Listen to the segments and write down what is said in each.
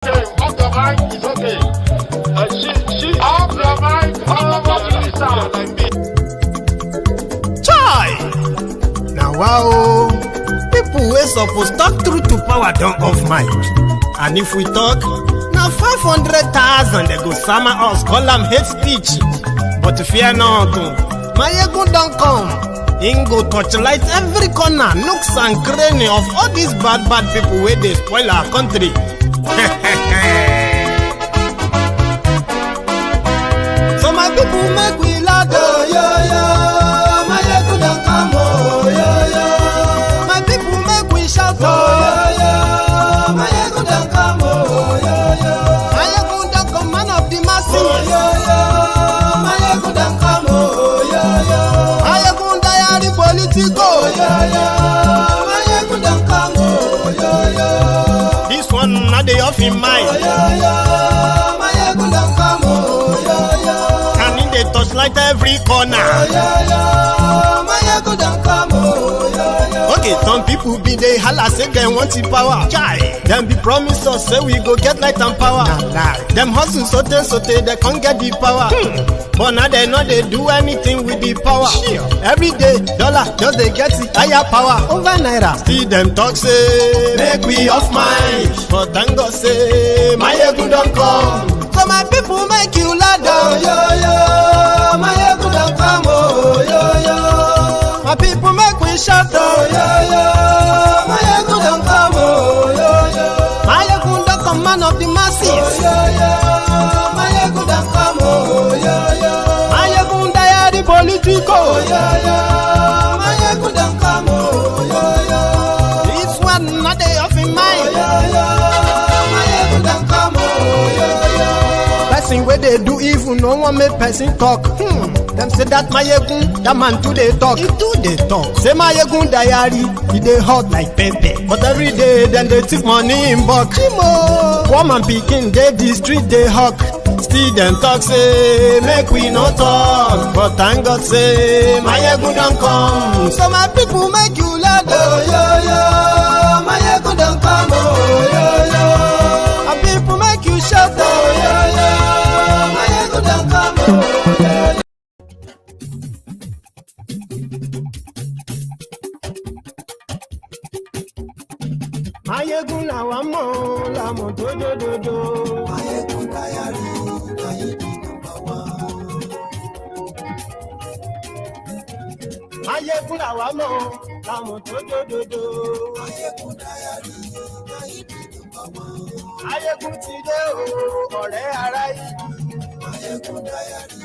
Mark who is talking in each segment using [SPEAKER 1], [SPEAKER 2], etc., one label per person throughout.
[SPEAKER 1] Off your mind is okay. She off your mind.
[SPEAKER 2] Chai! Now wow, people wey suppose talk truth to power don't off mic. And if we talk, now 500,000 they go summer us, call them hate speech. But fear not, Maiyegun don't come. Him go torchlight every corner, nooks and cranny of all these bad people where they spoil our country. So my people make we loud, oh yo yo. Maiyegun don't come, oh yo yo. My people make we shout, oh yo yo. Maiyegun don't come, oh yo yo. Maiyegun don't come, man of the masses, oh yo yo. Maiyegun don't come, oh yo yo. Maiyegun diary Politico, oh yo yo. Maiyegun don't come, oh yo yo. This one not the off in mind, oh yo yo. Maiyegun don't come, oh yo yo. Can in the touchlight every corner, oh yo yo. Maiyegun don't come, oh yo yo. Okay, some people be they holla say they want the power. Chai, them be promise us say we go get light and power. Them hustle sote they can't get the power. But now they know they do anything with the power. Every day, dollar just they get the higher power over naira. See them talk say make we off mind, but thank God say Maiyegun don't come. So my people make you loud, oh yo yo. Maiyegun don't come, oh yo yo. My people make we shout, oh yo yo. Maiyegun don't come, oh yo yo. Maiyegun don't come, man of the masses, oh yo yo. Maiyegun don't come, oh yo yo. Maiyegun diary Politico, oh yo yo. Maiyegun don't come, oh yo yo. This one not they off in mind, oh yo yo. Maiyegun don't come, oh yo yo. Person where they do evil, no one make person talk. Them say that Maiyegun, that man too they talk. He too they talk. Say Maiyegun diary, he they hot like pepper. But every day then they take money in bulk. Poor man picking, they the street they hawk. Still them talk say make we no talk. But thank God say Maiyegun don't come. So my people make you loud, oh yo yo. Maiyegun don't come, oh yo yo. My people make you shout, oh yo yo. Maiyegun don't come, oh yo yo. Maiyegun làwa mọ̀, la mọ̀ dódódódó. Maiyegun diary, Maiyegun number one. Maiyegun làwa mọ̀, la mọ̀ dódódódó. Maiyegun diary, Maiyegun number one. Maiyegun ti dé o, ọ̀rẹ́ ará ìlú. Maiyegun diary,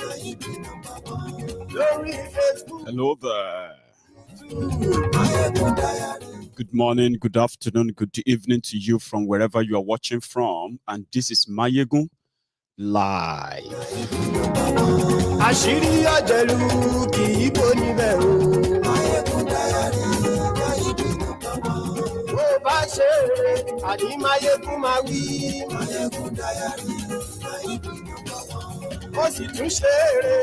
[SPEAKER 2] Maiyegun number one. Lórí Facebook.
[SPEAKER 3] Hello there.
[SPEAKER 1] Maiyegun diary.
[SPEAKER 3] Good morning, good afternoon, good evening to you from wherever you are watching from. And this is Maiyegun Live.
[SPEAKER 2] Àṣírí ọ̀jẹ̀lú kì í bò níbẹ̀ o.
[SPEAKER 1] Maiyegun diary, Maiyegun number one.
[SPEAKER 2] Bó bá ṣe eré, àní Maiyegun máa wí.
[SPEAKER 1] Maiyegun diary, Maiyegun number one.
[SPEAKER 2] Ó sì tún ṣe eré,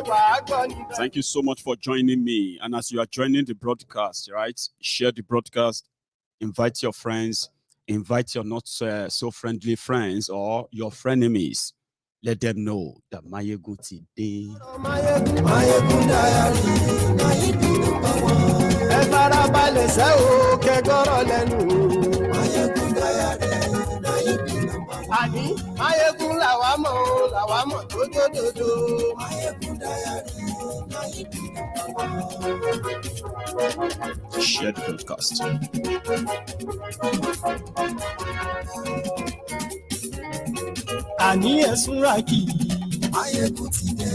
[SPEAKER 2] wàá gbọ́ níbẹ̀.
[SPEAKER 3] Thank you so much for joining me. And as you are joining the broadcast, right, share the broadcast, invite your friends, invite your not so friendly friends or your frenemies. Let them know that Maiyegun today.
[SPEAKER 1] Maiyegun diary, Maiyegun number one.
[SPEAKER 2] Ẹ farabalẹ̀ ṣe o, kẹ́gọ́rọ̀ lẹ́nu.
[SPEAKER 1] Maiyegun diary, Maiyegun number one.
[SPEAKER 2] Àní Maiyegun làwa mọ̀ dódódódó.
[SPEAKER 1] Maiyegun diary, Maiyegun number one.
[SPEAKER 3] Share the broadcast.
[SPEAKER 2] Àní ẹ̀sùn ràkì.
[SPEAKER 1] Maiyegun ti dé.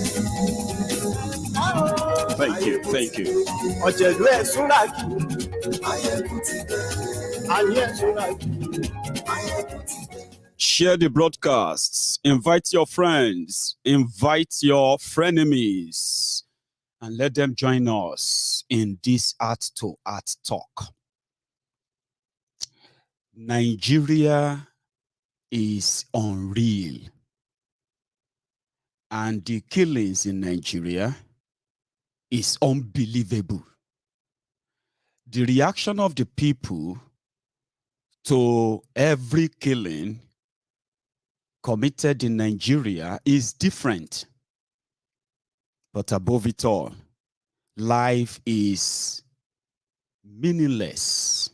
[SPEAKER 3] Thank you.
[SPEAKER 2] Ọ̀jẹ̀lú ẹ̀sùn ràkì.
[SPEAKER 1] Maiyegun ti dé.
[SPEAKER 2] Àní ẹ̀sùn ràkì.
[SPEAKER 1] Maiyegun ti dé.
[SPEAKER 3] Share the broadcasts. Invite your friends. Invite your frenemies. And let them join us in this art-to-art talk. Nigeria is unreal. And the killings in Nigeria is unbelievable. The reaction of the people to every killing committed in Nigeria is different. But above it all, life is meaningless.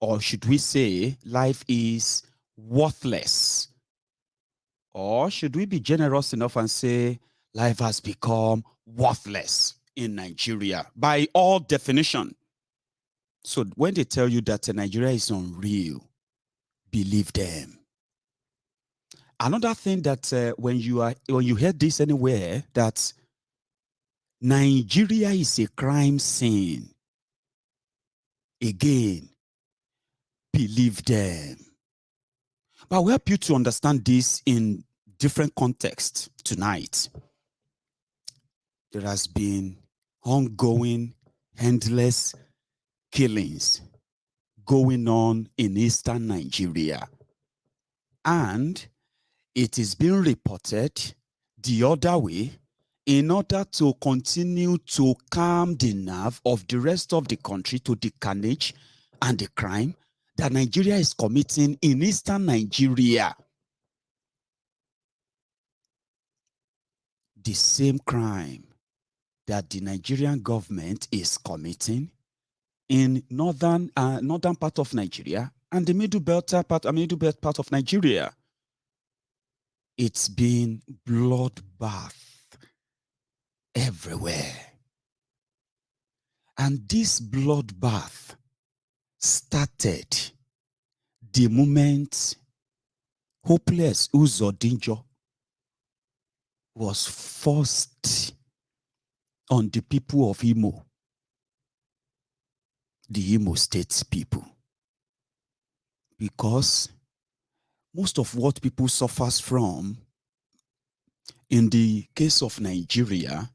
[SPEAKER 3] Or should we say, life is worthless? Or should we be generous enough and say, life has become worthless in Nigeria by all definition? So when they tell you that Nigeria is unreal, believe them. Another thing that when you hear this anywhere, that Nigeria is a crime scene, again, believe them. But I'll help you to understand this in different contexts tonight. There has been ongoing, endless killings going on in eastern Nigeria. And it is being reported the other way in order to continue to calm the nerve of the rest of the country to the carnage and the crime that Nigeria is committing in eastern Nigeria. The same crime that the Nigerian government is committing in northern part of Nigeria and the middle belt part of Nigeria. It's been bloodbath everywhere. And this bloodbath started the moment Hopeless Uzodinjo was forced on the people of Imo, the Imo State people. Because most of what people suffers from in the case of Nigeria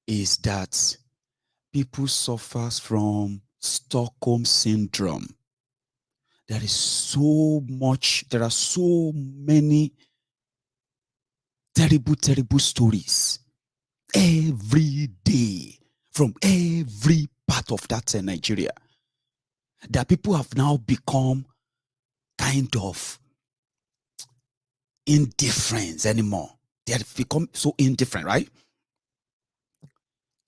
[SPEAKER 3] is that people suffers from Stockholm syndrome. There are so many terrible stories every day from every part of that Nigeria that people have now become kind of indifferent anymore. They have become so indifferent, right?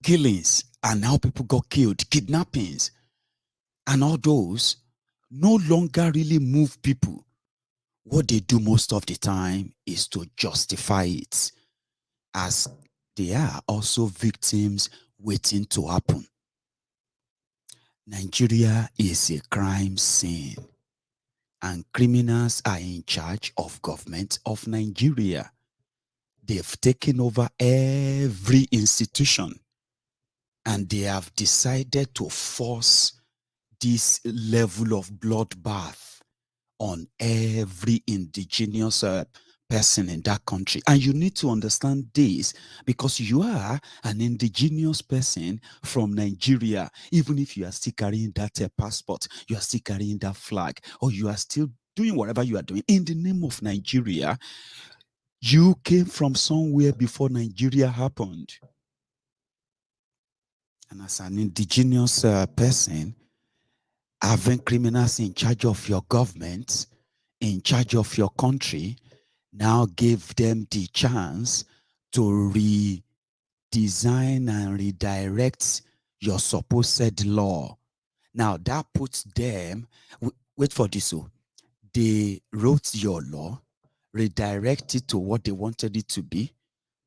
[SPEAKER 3] Killings, and now people got killed, kidnappings, and all those no longer really move people. What they do most of the time is to justify it, as they are also victims waiting to happen. Nigeria is a crime scene, and criminals are in charge of government of Nigeria. They've taken over every institution, and they have decided to force this level of bloodbath on every indigenous person in that country. And you need to understand this, because you are an indigenous person from Nigeria. Even if you are still carrying that passport, you are still carrying that flag, or you are still doing whatever you are doing in the name of Nigeria, you came from somewhere before Nigeria happened. And as an indigenous person, having criminals in charge of your government, in charge of your country, now give them the chance to redesign and redirect your supposed law. Now that puts them, wait for this, so they wrote your law, redirect it to what they wanted it to be,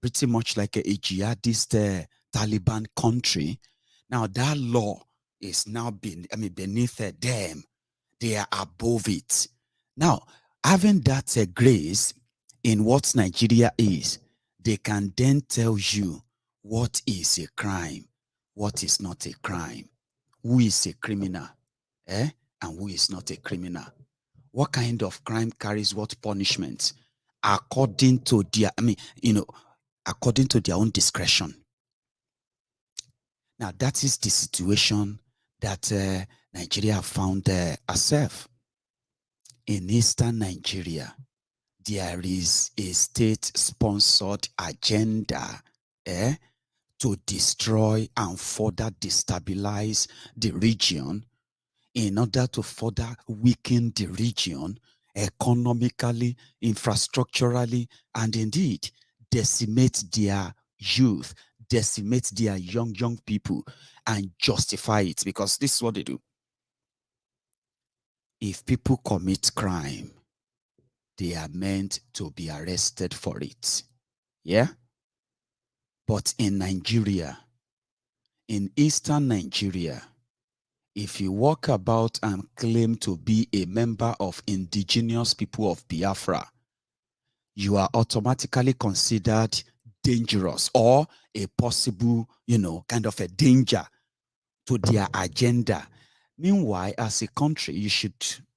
[SPEAKER 3] pretty much like a jihadist Taliban country. Now that law is now beneath them. They are above it. Now, having that grace in what Nigeria is, they can then tell you what is a crime, what is not a crime, who is a criminal, and who is not a criminal. What kind of crime carries what punishment, according to their, according to their own discretion. Now, that is the situation that Nigeria found herself. In eastern Nigeria, there is a state-sponsored agenda to destroy and further destabilize the region in order to further weaken the region economically, infrastructurally, and indeed decimate their youth, decimate their young people, and justify it, because this is what they do. If people commit crime, they are meant to be arrested for it. Yeah? But in Nigeria, in eastern Nigeria, if you walk about and claim to be a member of indigenous people of Biafra, you are automatically considered dangerous or a possible, kind of a danger to their agenda. Meanwhile, as a country,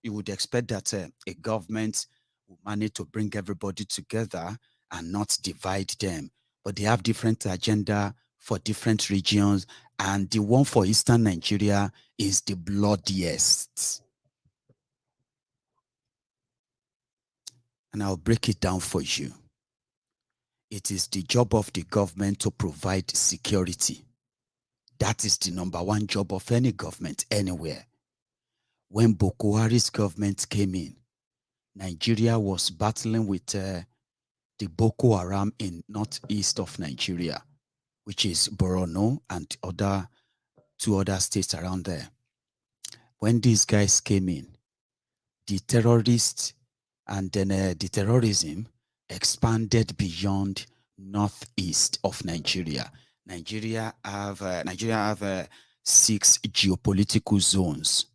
[SPEAKER 3] you would expect that a government will manage to bring everybody together and not divide them. But they have different agenda for different regions, and the one for Eastern Nigeria is the bloodiest. And I'll break it down for you. It is the job of the government to provide security. That is the number one job of any government anywhere. When Buhari's government came in, Nigeria was battling with the Boko Haram in northeast of Nigeria, which is Borno and two other states around there. When these guys came in, the terrorists and then the terrorism expanded beyond northeast of Nigeria. Nigeria have 6 geopolitical zones.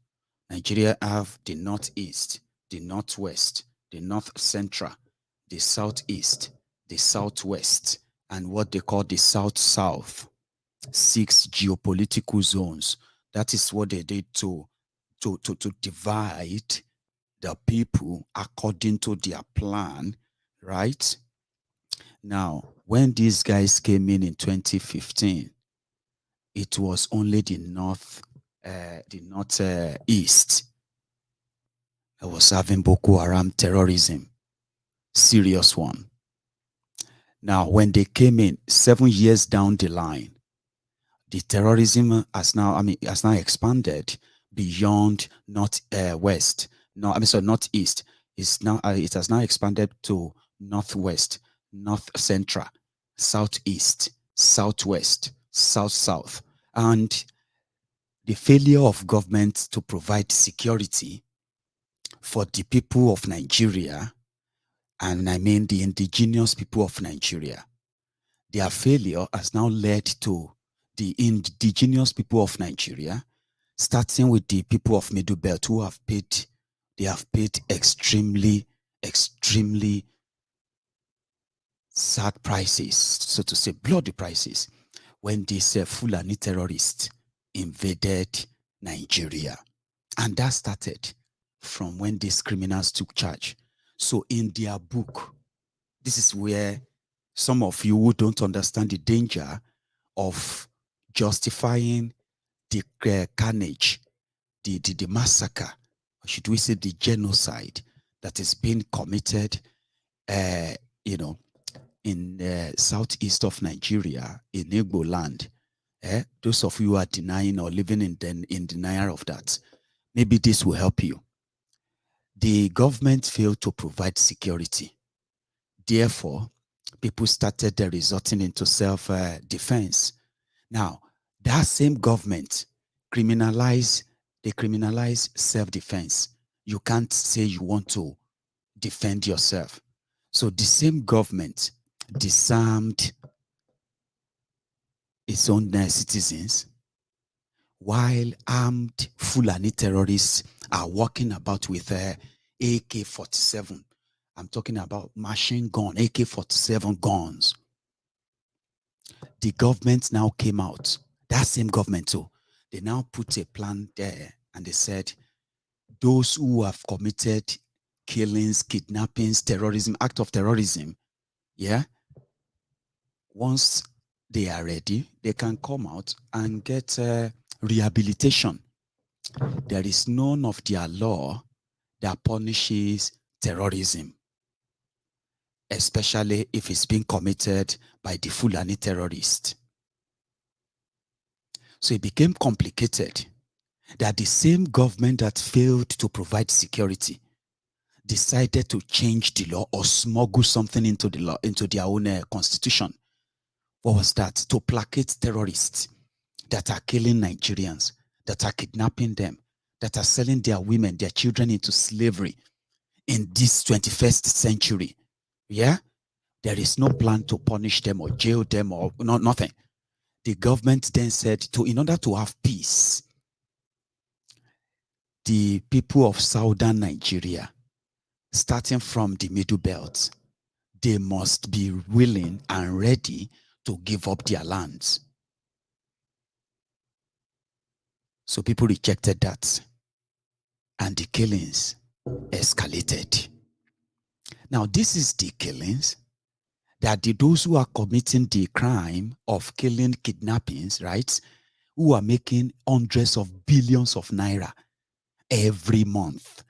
[SPEAKER 3] Nigeria have the northeast, the northwest, the north central, the southeast, the southwest, and what they call the south-south. 6 geopolitical zones. That is what they did to divide the people according to their plan, right? Now, when these guys came in 2015, it was only the northeast that was having Boko Haram terrorism, serious one. Now, when they came in 7 years down the line, the terrorism has now expanded beyond northeast. It has now expanded to northwest, north central, southeast, southwest, south, and the failure of government to provide security for the people of Nigeria, and I mean the indigenous people of Nigeria, their failure has now led to the indigenous people of Nigeria, starting with the people of Middle Belt, who have paid extremely sad prices, so to say, bloody prices, when these Fulani terrorists invaded Nigeria. And that started from when these criminals took charge. So in their book, this is where some of you who don't understand the danger of justifying the carnage, the massacre, or should we say the genocide that is being committed, in southeast of Nigeria, in Igbo land. Those of you who are denying or living in denial of that, maybe this will help you. The government failed to provide security. Therefore, people started resorting into self-defense. Now, that same government criminalize self-defense. You can't say you want to defend yourself. So the same government disarmed its own citizens, while armed Fulani terrorists are walking about with AK-47. I'm talking about machine gun, AK-47 guns. The government now came out, that same government too, they now put a plan there, and they said, those who have committed killings, kidnappings, terrorism, act of terrorism, yeah, once they are ready, they can come out and get rehabilitation. There is none of their law that punishes terrorism, especially if it's being committed by the Fulani terrorist. So it became complicated that the same government that failed to provide security, decided to change the law or smuggle something into the law, into their own constitution. What was that? To placate terrorists that are killing Nigerians, that are kidnapping them, that are selling their women, their children into slavery in this 21st century. Yeah? There is no plan to punish them or jail them or nothing. The government then said, in order to have peace, the people of southern Nigeria, starting from the Middle Belt, they must be willing and ready to give up their lands. So people rejected that, and the killings escalated. Now, this is the killings that those who are committing the crime of killing, kidnappings, right, who are making hundreds of billions of naira every month,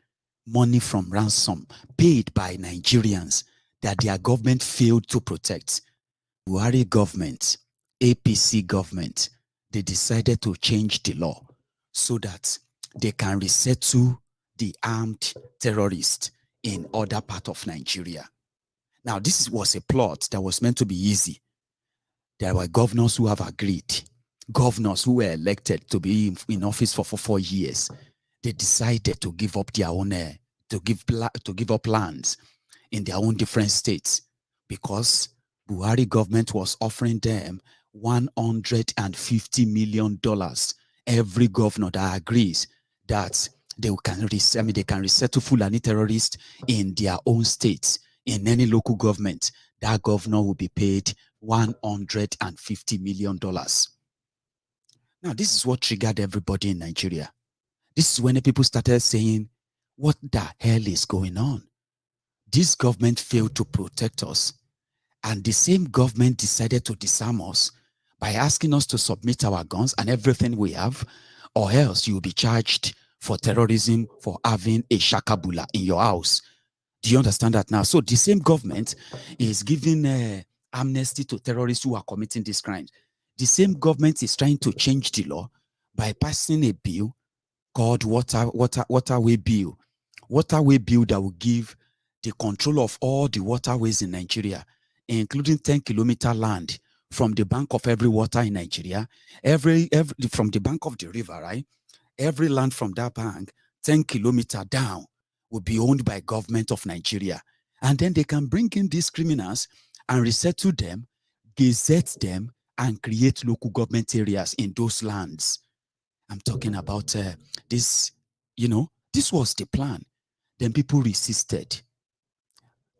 [SPEAKER 3] money from ransom paid by Nigerians that their government failed to protect. Buhari government, APC government, they decided to change the law so that they can resettle the armed terrorists in other part of Nigeria. Now, this was a plot that was meant to be easy. There were governors who have agreed, governors who were elected to be in office for 4 years. They decided to give up their own, to give up lands in their own different states, because Buhari government was offering them $150 million. Every governor that agrees that they can resettle Fulani terrorists in their own states, in any local government, that governor will be paid $150 million. Now, this is what triggered everybody in Nigeria. This is when the people started saying, what the hell is going on? This government failed to protect us, and the same government decided to disarm us by asking us to submit our guns and everything we have, or else you will be charged for terrorism for having a shakabula in your house. Do you understand that now? So the same government is giving amnesty to terrorists who are committing these crimes. The same government is trying to change the law by passing a bill called waterway bill. Waterway bill that will give the control of all the waterways in Nigeria, including 10-kilometer land from the bank of every water in Nigeria, from the bank of the river, right? Every land from that bank, 10 kilometers down, will be owned by government of Nigeria. And then they can bring in these criminals and resettle them, gazette them, and create local government areas in those lands. I'm talking about this, this was the plan. Then people resisted.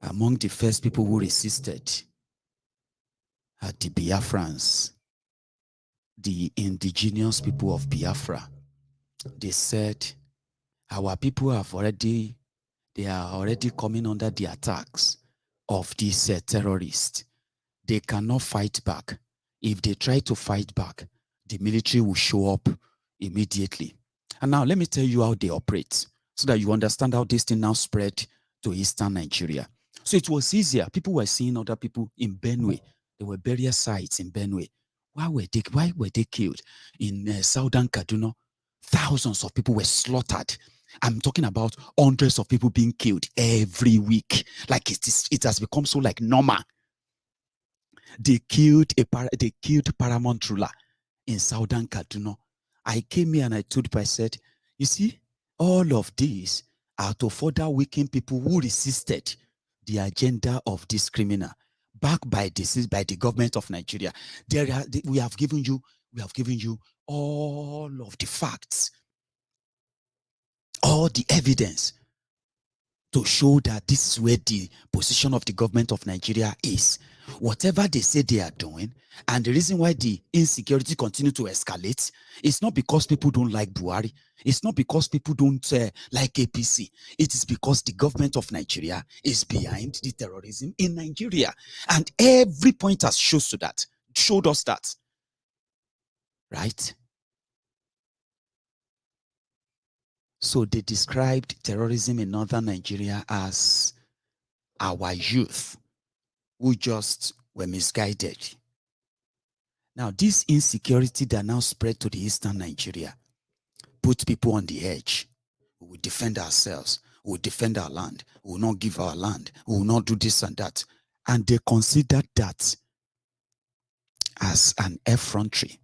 [SPEAKER 3] Among the first people who resisted are the Biafrans, the indigenous people of Biafra. They said, our people they are already coming under the attacks of these terrorists. They cannot fight back. If they try to fight back, the military will show up immediately. And now let me tell you how they operate, so that you understand how this thing now spread to eastern Nigeria. So it was easier. People were seeing other people in Benue. There were burial sites in Benue. Why were they killed? In southern Kaduna, thousands of people were slaughtered. I'm talking about hundreds of people being killed every week. Like it has become so like normal. They killed paramount ruler in southern Kaduna. I came here and I told people, I said, you see, all of these are to further weaken people who resisted the agenda of this criminal, backed by the government of Nigeria. We have given you all of the facts, all the evidence to show that this is where the position of the government of Nigeria is. Whatever they say they are doing, and the reason why the insecurity continue to escalate, it's not because people don't like Buhari. It's not because people don't like APC. It is because the government of Nigeria is behind the terrorism in Nigeria. And every point has showed us that. Right? So they described terrorism in northern Nigeria as our youth who just were misguided. Now, this insecurity that now spread to the eastern Nigeria put people on the edge. We will defend ourselves. We will defend our land. We will not give our land. We will not do this and that. And they considered that as an effrontery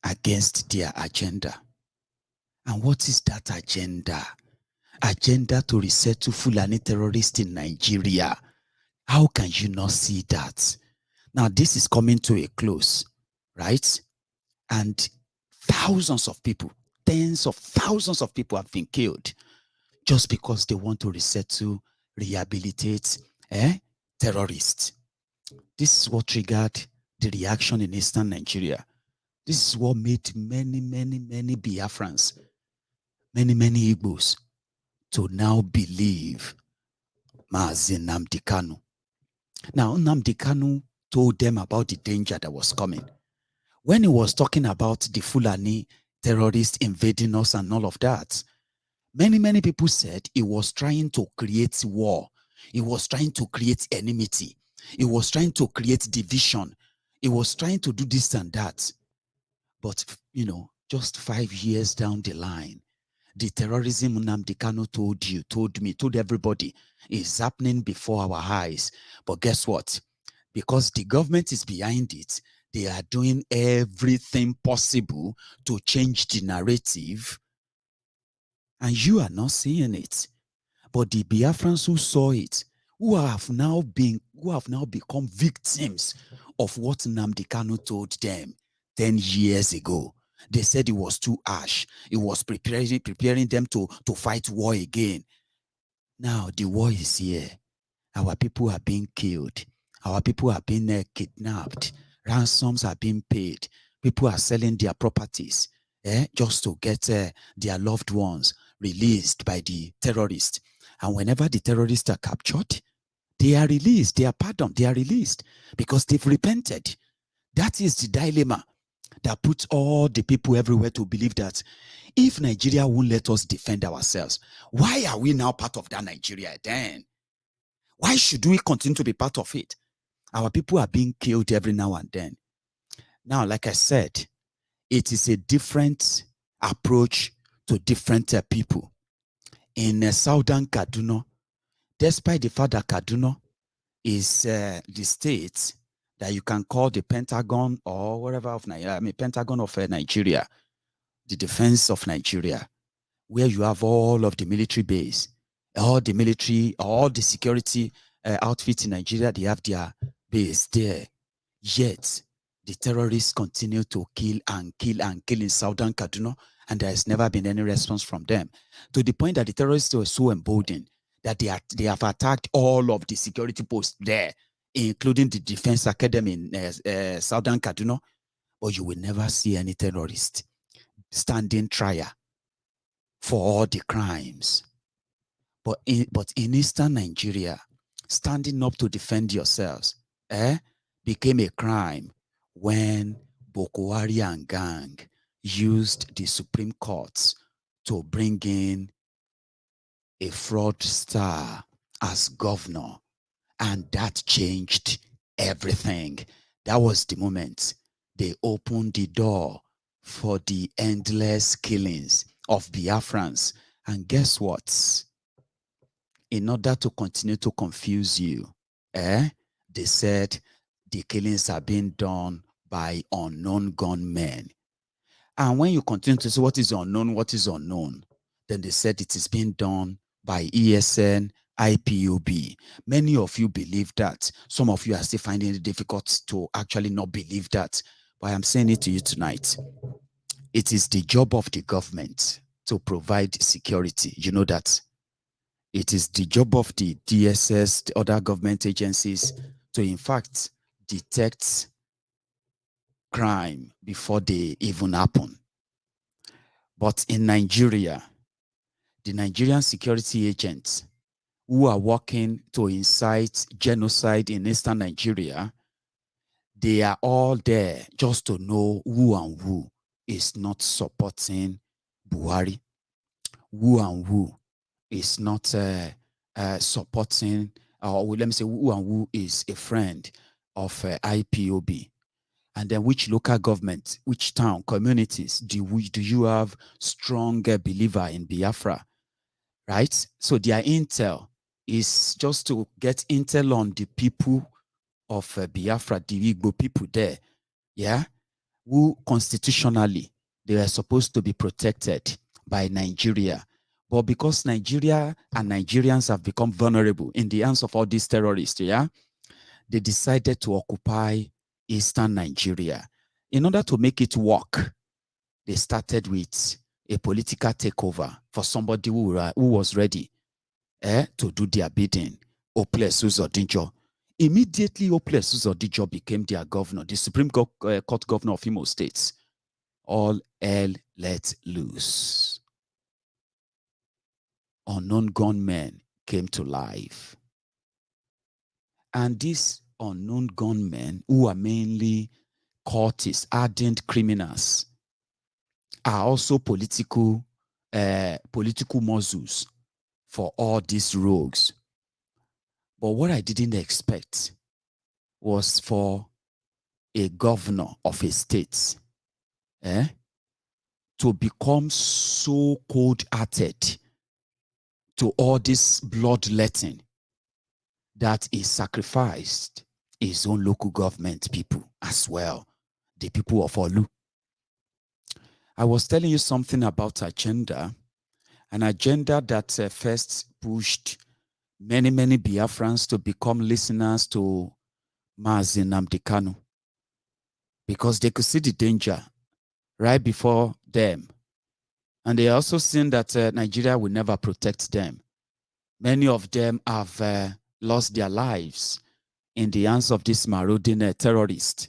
[SPEAKER 3] against their agenda. And what is that agenda? Agenda to resettle Fulani terrorists in Nigeria. How can you not see that? Now, this is coming to a close, right? And thousands of people, tens of thousands of people have been killed just because they want to resettle, rehabilitate terrorists. This is what triggered the reaction in Eastern Nigeria. This is what made many Biafrans, many Igbos to now believe Nnamdi Kanu. Now, Nnamdi Kanu told them about the danger that was coming. When he was talking about the Fulani terrorists invading us and all of that, many people said he was trying to create war. He was trying to create enmity. He was trying to create division. He was trying to do this and that. But, you know, just 5 years down the line, the terrorism Nnamdi Kanu told you, told me, told everybody is happening before our eyes. But guess what? Because the government is behind it, they are doing everything possible to change the narrative. And you are not seeing it. But the Biafrans who saw it, who have now become victims of what Nnamdi Kanu told them 10 years ago. They said it was too harsh. It was preparing them to fight war again. Now the war is here. Our people are being killed. Our people are being kidnapped. Ransoms are being paid. People are selling their properties just to get their loved ones released by the terrorists. And whenever the terrorists are captured, they are released, they are pardoned, they are released because they've repented. That is the dilemma that puts all the people everywhere to believe that if Nigeria won't let us defend ourselves, why are we now part of that Nigeria then? Why should we continue to be part of it? Our people are being killed every now and then. Now, like I said, it is a different approach to different people. In southern Kaduna, despite the fact that Kaduna is the state that you can call the Pentagon or whatever of Nigeria, Pentagon of Nigeria, the defense of Nigeria, where you have all of the military base, all the military, all the security outfits in Nigeria, they have their base there. Yet, the terrorists continue to kill and kill and kill in southern Kaduna, and there has never been any response from them. To the point that the terrorists were so emboldened that they have attacked all of the security posts there, including the Defense Academy in southern Kaduna, but you will never see any terrorist standing trial for all the crimes. But in eastern Nigeria, standing up to defend yourselves became a crime when Buhari and gang used the Supreme Court to bring in a fraudster as governor. And that changed everything. That was the moment they opened the door for the endless killings of Biafrans. And guess what? In order to continue to confuse you, they said the killings are being done by unknown gunmen. And when you continue to say what is unknown, then they said it is being done by ESN, IPOB. Many of you believe that. Some of you are still finding it difficult to actually not believe that. But I'm saying it to you tonight. It is the job of the government to provide security. You know that. It is the job of the DSS, the other government agencies, to in fact detect crime before they even happen. But in Nigeria, the Nigerian security agents who are working to incite genocide in eastern Nigeria, they are all there just to know who and who is not supporting Buhari, who and who is not supporting, or let me say who and who is a friend of IPOB. And then which local government, which town, communities do you have strong believer in Biafra? right? So their intel is just to get intel on the people of Biafra, the Igbo people there, yeah, who constitutionally they were supposed to be protected by Nigeria. But because Nigeria and Nigerians have become vulnerable in the hands of all these terrorists, yeah, they decided to occupy eastern Nigeria. In order to make it work, they started with a political takeover for somebody who was ready to do their bidding. Lawlesss Uzodinjo. Immediately, Lawlesss Uzodinjo became their governor, the Supreme Court governor of Imo State. All hell let loose. Unknown gunmen came to life. And these unknown gunmen, who are mainly cultists, ardent criminals, are also political muscles for all these rogues. But what I didn't expect was for a governor of a state to become so cold-hearted to all this bloodletting that he sacrificed his own local government people as well, the people of Orlu. I was telling you something about agenda, an agenda that first pushed many Biafrans to become listeners to Nnamdi Kanu, because they could see the danger right before them. And they also seen that Nigeria will never protect them. Many of them have lost their lives in the hands of this marauding terrorist.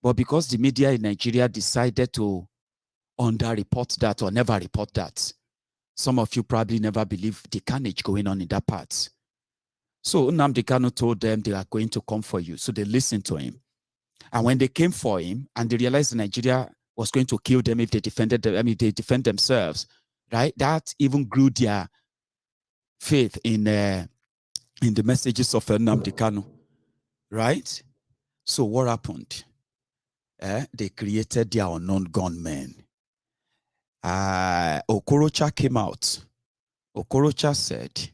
[SPEAKER 3] But because the media in Nigeria decided to underreport that or never report that, some of you probably never believe the carnage going on in that part. So Nnamdi Kanu told them they are going to come for you. So they listened to him. And when they came for him and they realized Nigeria was going to kill them if they defended them, they defend themselves, right? That even grew their faith in the messages of Nnamdi Kanu, right? So what happened? They created their unknown gunmen. Okorocha came out. Okorocha said,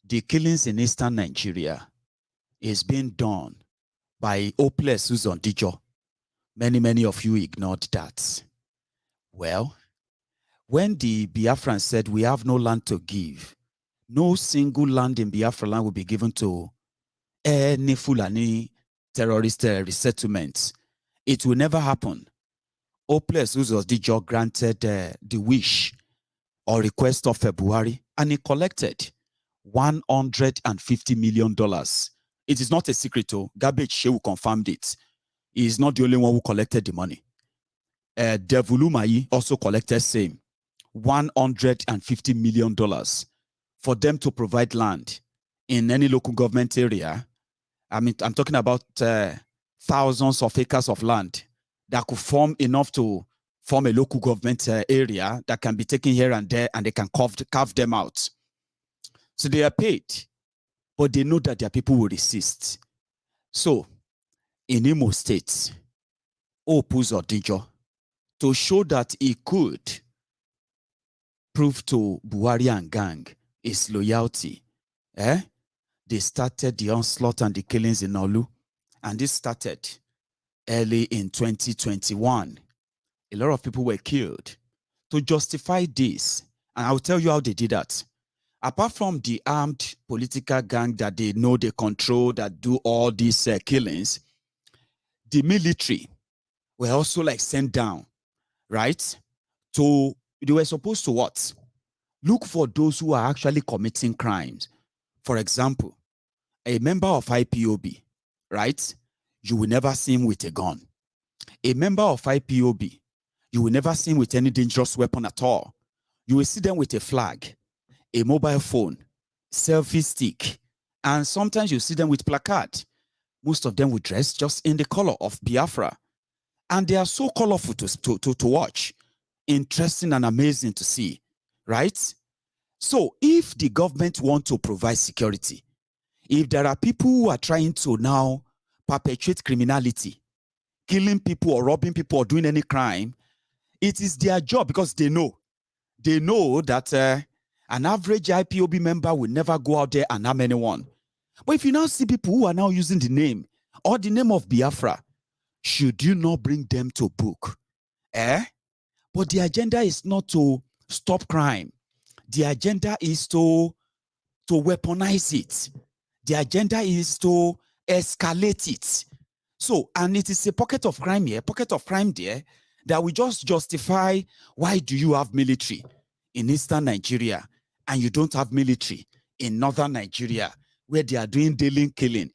[SPEAKER 3] the killings in eastern Nigeria is being done by Lawlesss Uzodinjo. Many of you ignored that. Well, when the Biafran said we have no land to give, no single land in Biafra land will be given to any Fulani terrorist resettlements, it will never happen. Lawlesss Uzodinjo granted the wish or request of Buhari, and he collected $150 million. It is not a secret, though. Garbage Shehu confirmed it. He is not the only one who collected the money. Devulu Mayi also collected same $150 million for them to provide land in any local government area. I mean, I'm talking about thousands of acres of land that could form enough to form a local government area that can be taken here and there, and they can carve them out. So they are paid, but they know that their people will resist. So in Imo State, Lawlesss Uzodinjo, to show that he could prove to Buhari and gang his loyalty, they started the onslaught and the killings in Orlu. And this started early in 2021. A lot of people were killed. To justify this, and I'll tell you how they did that. Apart from the armed political gang that they know they control, that do all these killings, the military were also like sent down, right? So they were supposed to what? Look for those who are actually committing crimes. For example, a member of IPOB, right? You will never see him with a gun. A member of IPOB, you will never see him with any dangerous weapon at all. You will see them with a flag, a mobile phone, selfie stick, and sometimes you see them with placard. Most of them will dress just in the color of Biafra. And they are so colorful to watch, interesting and amazing to see, right? So if the government want to provide security, if there are people who are trying to now perpetuate criminality, killing people or robbing people or doing any crime, it is their job, because they know that An average IPOB member will never go out there and harm anyone. But if you now see people who are now using the name or the name of Biafra, should you not bring them to book? But the agenda is not to stop crime. The agenda is to weaponize it. The agenda is to escalate it. So, and it is a pocket of crime here, pocket of crime there, that we just justify why do you have military in eastern Nigeria and you don't have military in northern Nigeria, where they are doing daily killings,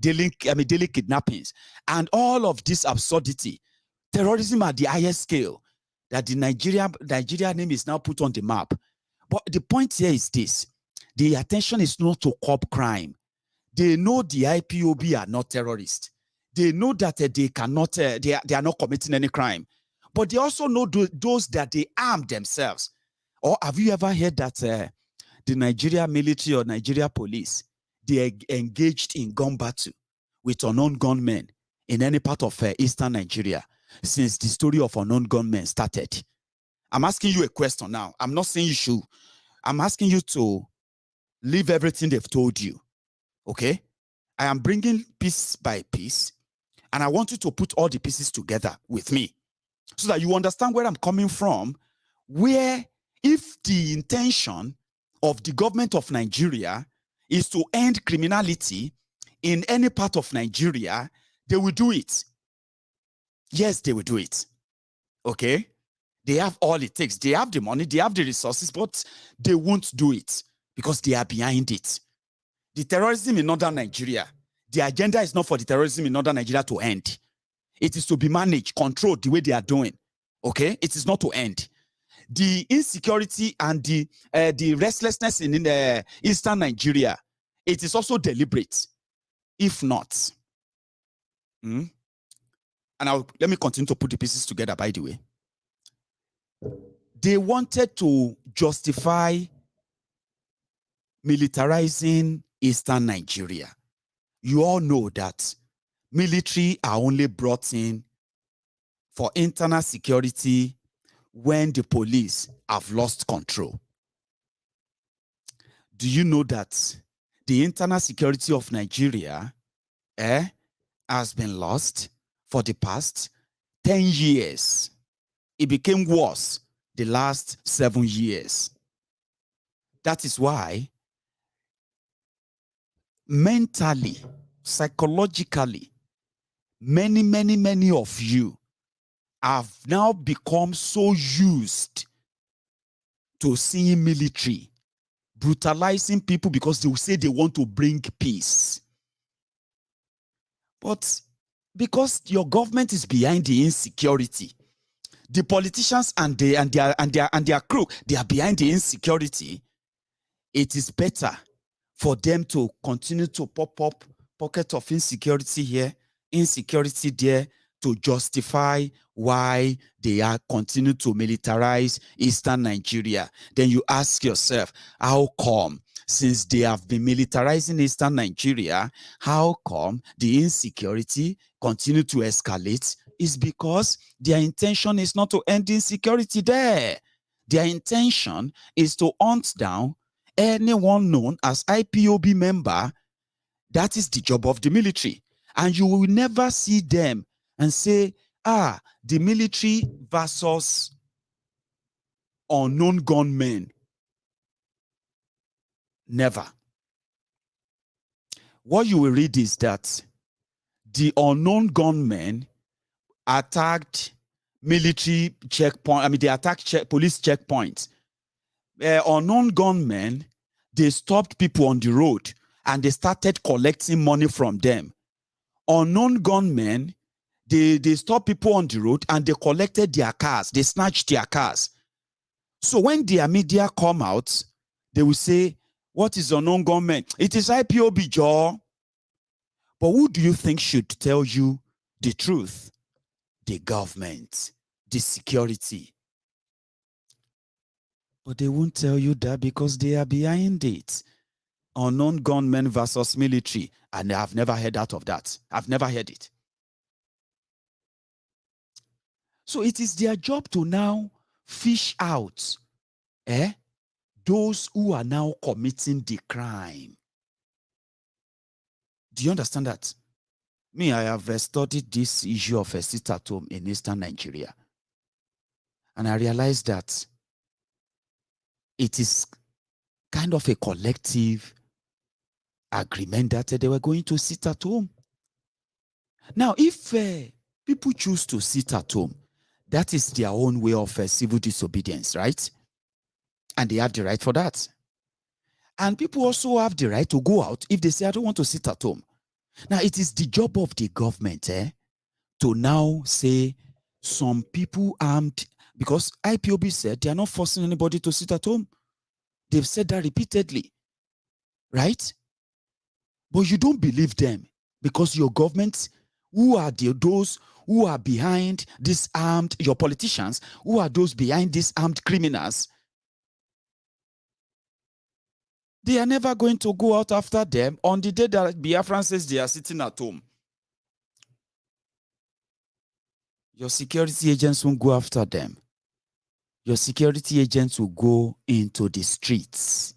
[SPEAKER 3] daily kidnappings, and all of this absurdity, terrorism at the highest scale, that the Nigeria name is now put on the map. But the point here is this: the attention is not to curb crime. They know the IPOB are not terrorists. They know that they cannot, they are not committing any crime. But they also know those that they arm themselves. Or have you ever heard that the Nigeria military or Nigeria police, they engaged in gun battle with unknown gunmen in any part of eastern Nigeria since the story of unknown gunmen started? I'm asking you a question now. I'm not saying you should. I'm asking you to leave everything they've told you. Okay? I am bringing piece by piece, and I want you to put all the pieces together with me so that you understand where I'm coming from, where if the intention of the government of Nigeria is to end criminality in any part of Nigeria, they will do it. Yes, they will do it. Okay? They have all it takes. They have the money, they have the resources, but they won't do it because they are behind it. The terrorism in northern Nigeria, the agenda is not for the terrorism in northern Nigeria to end. It is to be managed, controlled the way they are doing. Okay? It is not to end. The insecurity and the restlessness in eastern Nigeria, it is also deliberate. If not, and let me continue to put the pieces together, by the way. They wanted to justify militarizing eastern Nigeria. You all know that military are only brought in for internal security when the police have lost control. Do you know that the internal security of Nigeria has been lost for the past 10 years? It became worse the last 7 years. That is why mentally, psychologically, many of you have now become so used to seeing military brutalizing people because they will say they want to bring peace. But because your government is behind the insecurity, the politicians and their crew, they are behind the insecurity, it is better for them to continue to pop up pockets of insecurity here, insecurity there, to justify why they are continue to militarize eastern Nigeria. Then you ask yourself, how come, since they have been militarizing eastern Nigeria, how come the insecurity continue to escalate? Is because their intention is not to end insecurity there. Their intention is to hunt down anyone known as IPOB member. That is the job of the military. And you will never see them and say, the military versus unknown gunmen. Never. What you will read is that the unknown gunmen attacked military checkpoint. They attacked police checkpoints. Unknown gunmen, they stopped people on the road and they started collecting money from them. Unknown gunmen, they stopped people on the road and they collected their cars. They snatched their cars. So when their media come out, they will say, what is unknown gunmen? It is IPOB, Joe. But who do you think should tell you the truth? The government, the security. But they won't tell you that because they are behind it. Unknown gunmen versus military. And I've never heard out of that. I've never heard it. So it is their job to now fish out those who are now committing the crime. Do you understand that? Me, I have studied this issue of a sit-at-home in Eastern Nigeria. And I realized that it is kind of a collective agreement that they were going to sit at home. Now, if people choose to sit at home, that is their own way of civil disobedience, right? And they have the right for that. And people also have the right to go out if they say, I don't want to sit at home. Now, it is the job of the government to now say some people armed, because IPOB said they are not forcing anybody to sit at home. They've said that repeatedly, right? But you don't believe them because your government, who are those who are behind this armed, your politicians, who are those behind these armed criminals, they are never going to go out after them on the day that Biafran says they are sitting at home. Your security agents won't go after them. Your security agents will go into the streets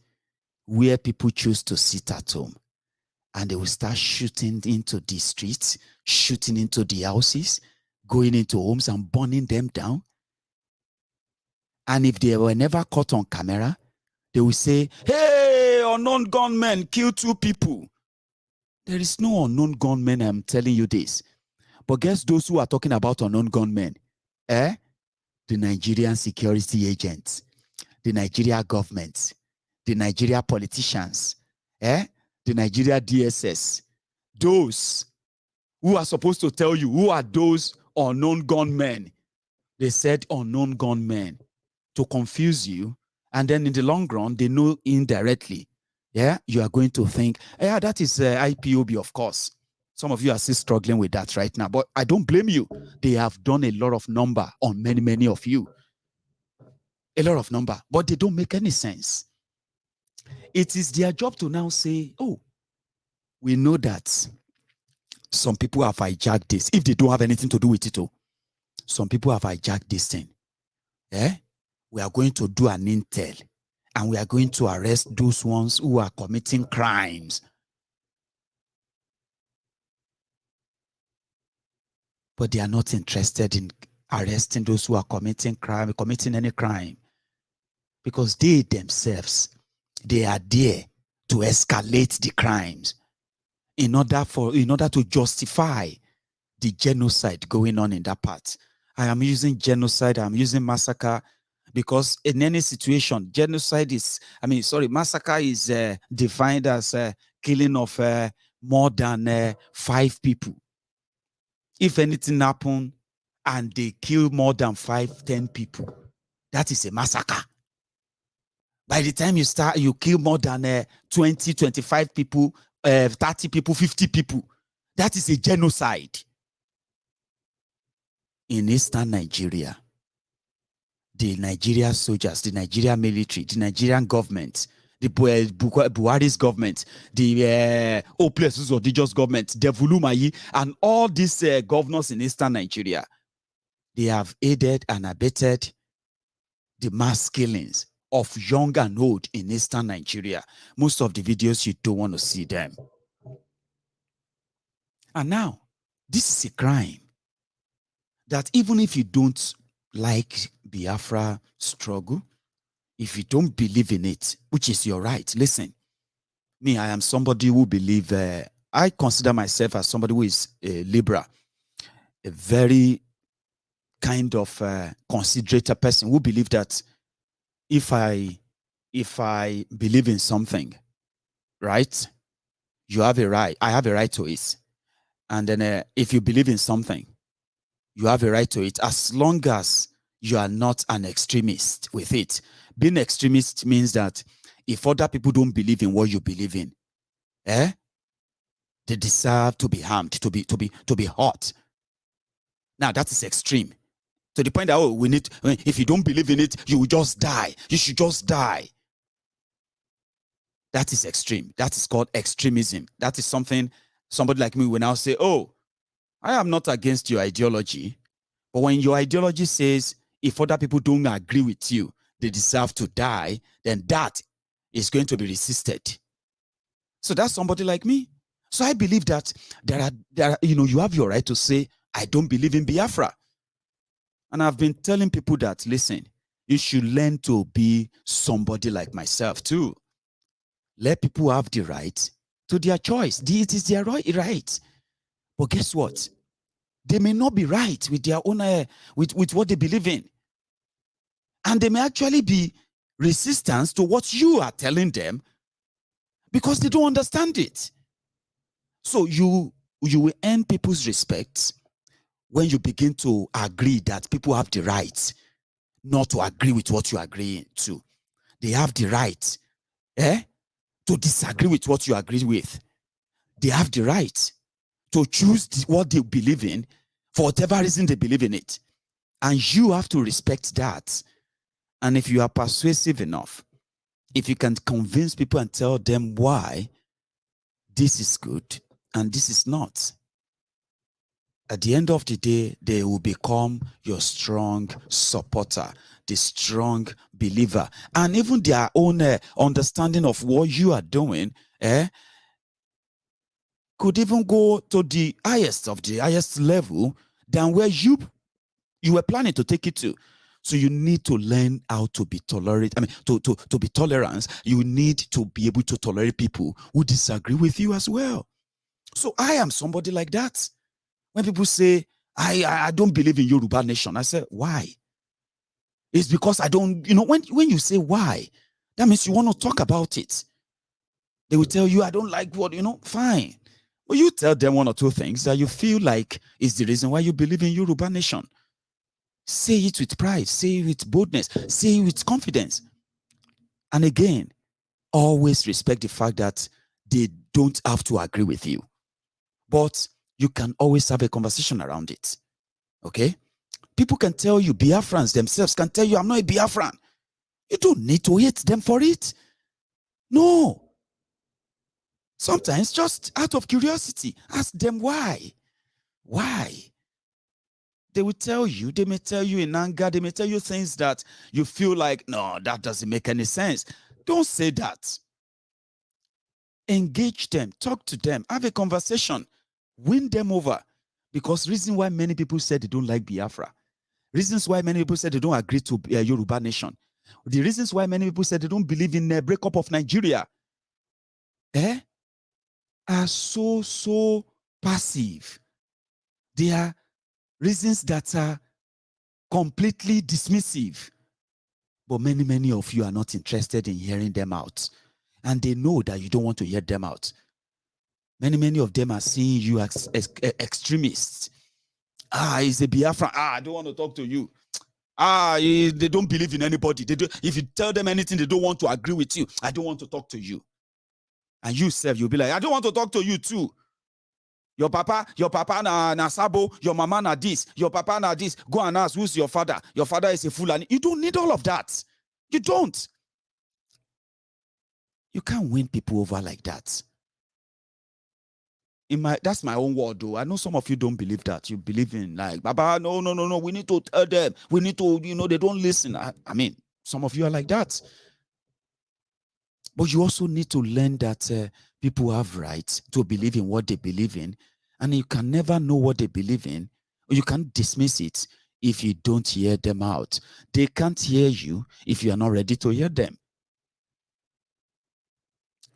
[SPEAKER 3] where people choose to sit at home. And they will start shooting into the streets, shooting into the houses, going into homes and burning them down. And if they were never caught on camera, they will say, hey, unknown gunmen killed 2 people. There is no unknown gunmen, I'm telling you this. But guess those who are talking about unknown gunmen? The Nigerian security agents, the Nigeria government, the Nigeria politicians, the Nigeria DSS, those who are supposed to tell you who are those unknown gunmen. They said unknown gunmen to confuse you, and then in the long run, they know indirectly, you are going to think, that is IPOB, of course. Some of you are still struggling with that right now, but I don't blame you. They have done a lot of number on many of you. A lot of number, but they don't make any sense. It is their job to now say, oh, we know that some people have hijacked this. If they don't have anything to do with it, some people have hijacked this thing. We are going to do an intel, and we are going to arrest those ones who are committing crimes. But they are not interested in arresting those who are committing any crime. Because they themselves, they are there to escalate the crimes in order to justify the genocide going on in that part. I am using genocide, I'm using massacre, because in any situation, genocide is, massacre is defined as killing of more than 5 people. If anything happens and they kill more than 5, 10 people, that is a massacre. By the time you kill more than 20, 25 people, 30 people, 50 people, that is a genocide. In Eastern Nigeria, the Nigerian soldiers, the Nigerian military, the Nigerian government, the Buhari's government, the Oplus or the Just government, the Vulumayi, and all these governors in Eastern Nigeria, they have aided and abetted the mass killings of young and old in Eastern Nigeria. Most of the videos, you don't want to see them. And now, this is a crime that even if you don't like Biafra struggle, if you don't believe in it, which is your right, listen, me, I am somebody who believe, I consider myself as somebody who is a liberal, a very kind of considerate person who believe that if I believe in something, right, you have a right, I have a right to it. And then if you believe in something, you have a right to it, as long as you are not an extremist with it. Being extremist means that if other people don't believe in what you believe in, they deserve to be harmed, to be hurt. Now that is extreme. To the point that, if you don't believe in it, you will just die. You should just die. That is extreme. That is called extremism. That is something somebody like me will now say, oh, I am not against your ideology. But when your ideology says, if other people don't agree with you, they deserve to die, then that is going to be resisted. So that's somebody like me. So I believe that there are, you have your right to say, I don't believe in Biafra. And I've been telling people that, listen, you should learn to be somebody like myself too. Let people have the right to their choice. It is their right. But guess what? They may not be right with their own, with what they believe in. And they may actually be resistance to what you are telling them because they don't understand it. So you will earn people's respect when you begin to agree that people have the right not to agree with what you agree to. They have the right to disagree with what you agree with. They have the right to choose what they believe in for whatever reason they believe in it. And you have to respect that. And if you are persuasive enough, if you can convince people and tell them why this is good and this is not, at the end of the day, they will become your strong supporter, the strong believer. And even their own understanding of what you are doing could even go to the highest level than where you were planning to take it to. So you need to learn how to be tolerant. I mean, to be tolerant. You need to be able to tolerate people who disagree with you as well. So I am somebody like that. When people say, I don't believe in Yoruba nation, I say, why? It's because I don't, when you say why, that means you want to talk about it. They will tell you, I don't like what, fine. But you tell them one or two things that you feel like is the reason why you believe in Yoruba nation. Say it with pride, say it with boldness, say it with confidence. And again, always respect the fact that they don't have to agree with you. But you can always have a conversation around it. Okay? People can tell you, Biafrans themselves can tell you, I'm not a Biafran. You don't need to hate them for it. No. Sometimes just out of curiosity, ask them why. Why? They will tell you, they may tell you in anger, they may tell you things that you feel like, no, that doesn't make any sense. Don't say that. Engage them, talk to them, have a conversation, win them over. Because reason why many people said they don't like Biafra, reasons why many people said they don't agree to Yoruba nation, the reasons why many people said they don't believe in the breakup of Nigeria, are so passive. They are reasons that are completely dismissive. But many of you are not interested in hearing them out. And they know that you don't want to hear them out. Many of them are seeing you as extremists. He's a Biafran. I don't want to talk to you. They don't believe in anybody. If you tell them anything, they don't want to agree with you. I don't want to talk to you. And you self, you'll be like, I don't want to talk to you too. Your papa na sabo, your mama na this, your papa na this. Go and ask, who's your father? Your father is a fool. And you don't need all of that. You don't. You can't win people over like that. That's my own word though. I know some of you don't believe that. You believe in like, Baba, no. We need to tell them. We need to, they don't listen. I mean, some of you are like that. But you also need to learn that people have rights to believe in what they believe in. And you can never know what they believe in. Or you can't dismiss it if you don't hear them out. They can't hear you if you are not ready to hear them.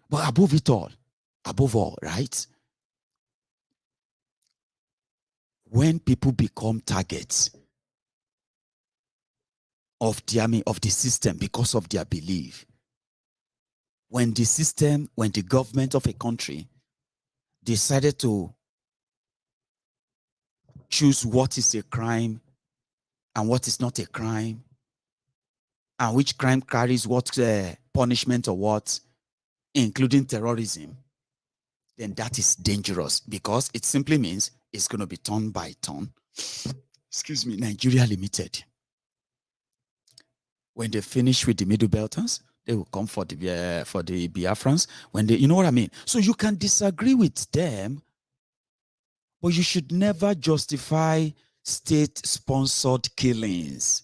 [SPEAKER 3] But above all, right? When people become targets of the system because of their belief, when the government of a country decided to choose what is a crime and what is not a crime, and which crime carries what punishment or what, including terrorism, then that is dangerous because it simply means it's going to be turn by turn. Excuse me, Nigeria Limited. When they finish with the Middle Belters, they will come for the Biafrans. When they, you know what I mean? So you can disagree with them, but you should never justify state-sponsored killings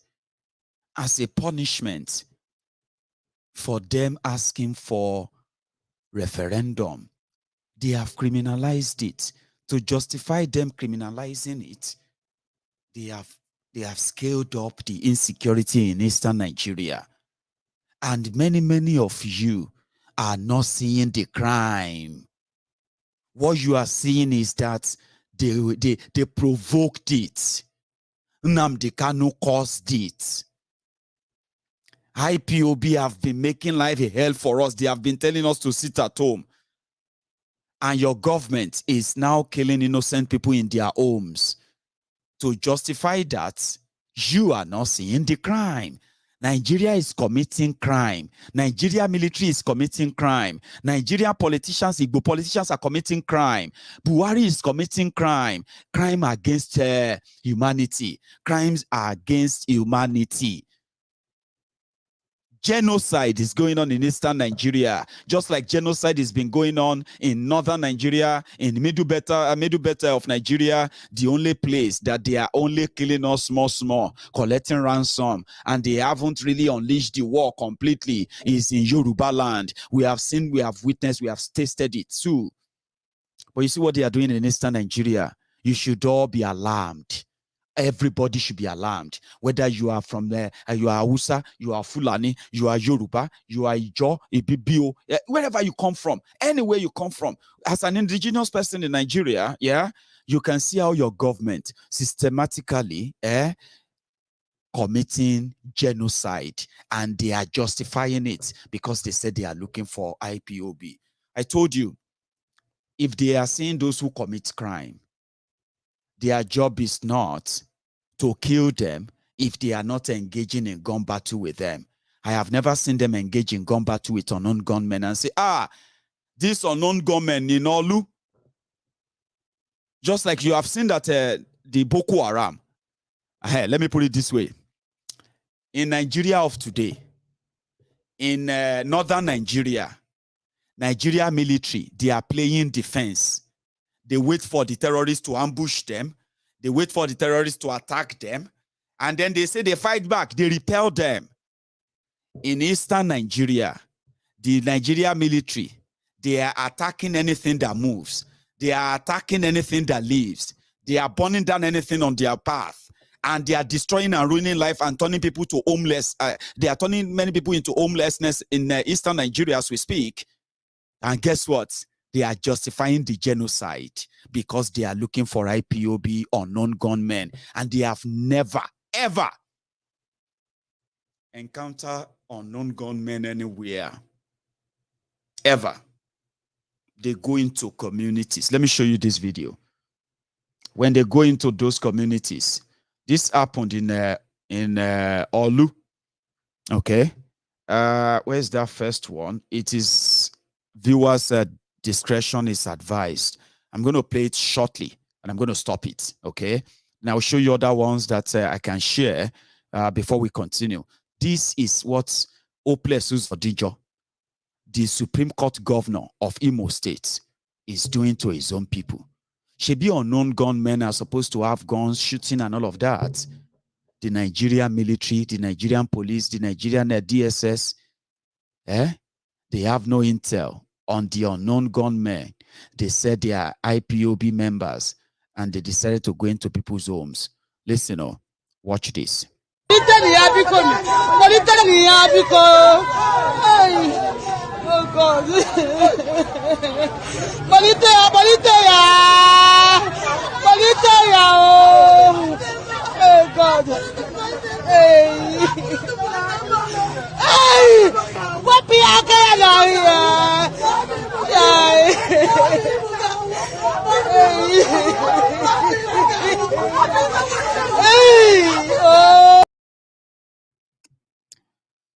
[SPEAKER 3] as a punishment for them asking for referendum. They have criminalized it. To justify them criminalizing it, they have scaled up the insecurity in Eastern Nigeria. And many of you are not seeing the crime. What you are seeing is that they provoked it. Nnamdi Kanu caused it. IPOB have been making life a hell for us. They have been telling us to sit at home. And your government is now killing innocent people in their homes. To justify that, you are not seeing the crime. Nigeria is committing crime. Nigeria military is committing crime. Nigerian politicians, Igbo politicians are committing crime. Buhari is committing crime. Crime against humanity. Crimes are against humanity. Genocide is going on in Eastern Nigeria, just like genocide has been going on in Northern Nigeria, in the middle belt of Nigeria, the only place that they are only killing us small, collecting ransom, and they haven't really unleashed the war completely is in Yoruba land. We have seen, we have witnessed, we have tasted it too. But you see what they are doing in Eastern Nigeria? You should all be alarmed. Everybody should be alarmed. Whether you are from there, you are Hausa, you are Fulani, you are Yoruba, you are Ijo, Ibibio, wherever you come from, anywhere you come from. As an indigenous person in Nigeria, yeah, you can see how your government systematically committing genocide, and they are justifying it because they said they are looking for IPOB. I told you, if they are seeing those who commit crime, their job is not to kill them if they are not engaging in gun battle with them. I have never seen them engage in gun battle with unknown gunmen and say, this unknown gunmen in Orlu. Just like you have seen that the Boko Haram. Let me put it this way. In Nigeria of today, in northern Nigeria, Nigeria military, they are playing defense. They wait for the terrorists to ambush them. They wait for the terrorists to attack them. And then they say they fight back. They repel them. In Eastern Nigeria, the Nigeria military, they are attacking anything that moves. They are attacking anything that lives. They are burning down anything on their path. And they are destroying and ruining life and turning people to homeless. They are turning many people into homelessness in Eastern Nigeria as we speak. And guess what? They are justifying the genocide because they are looking for IPOB, unknown gunmen, and they have never, ever encountered unknown gunmen anywhere. Ever. They go into communities. Let me show you this video. When they go into those communities, this happened in Orlu. Okay. Where's that first one? It is viewers' discretion is advised. I'm going to play it shortly and I'm going to stop it. Okay. Now I'll show you other ones that I can share before we continue. This is what Oplessus Odijo, the Supreme Court governor of Imo State, is doing to his own people. Should be unknown gunmen are supposed to have guns, shooting and all of that. The Nigerian military, the Nigerian police, the Nigerian DSS, they have no intel on the unknown gunmen. They said they are IPOB members and they decided to go into people's homes. Listen, watch this. Oh God. Oh God. Hey, what be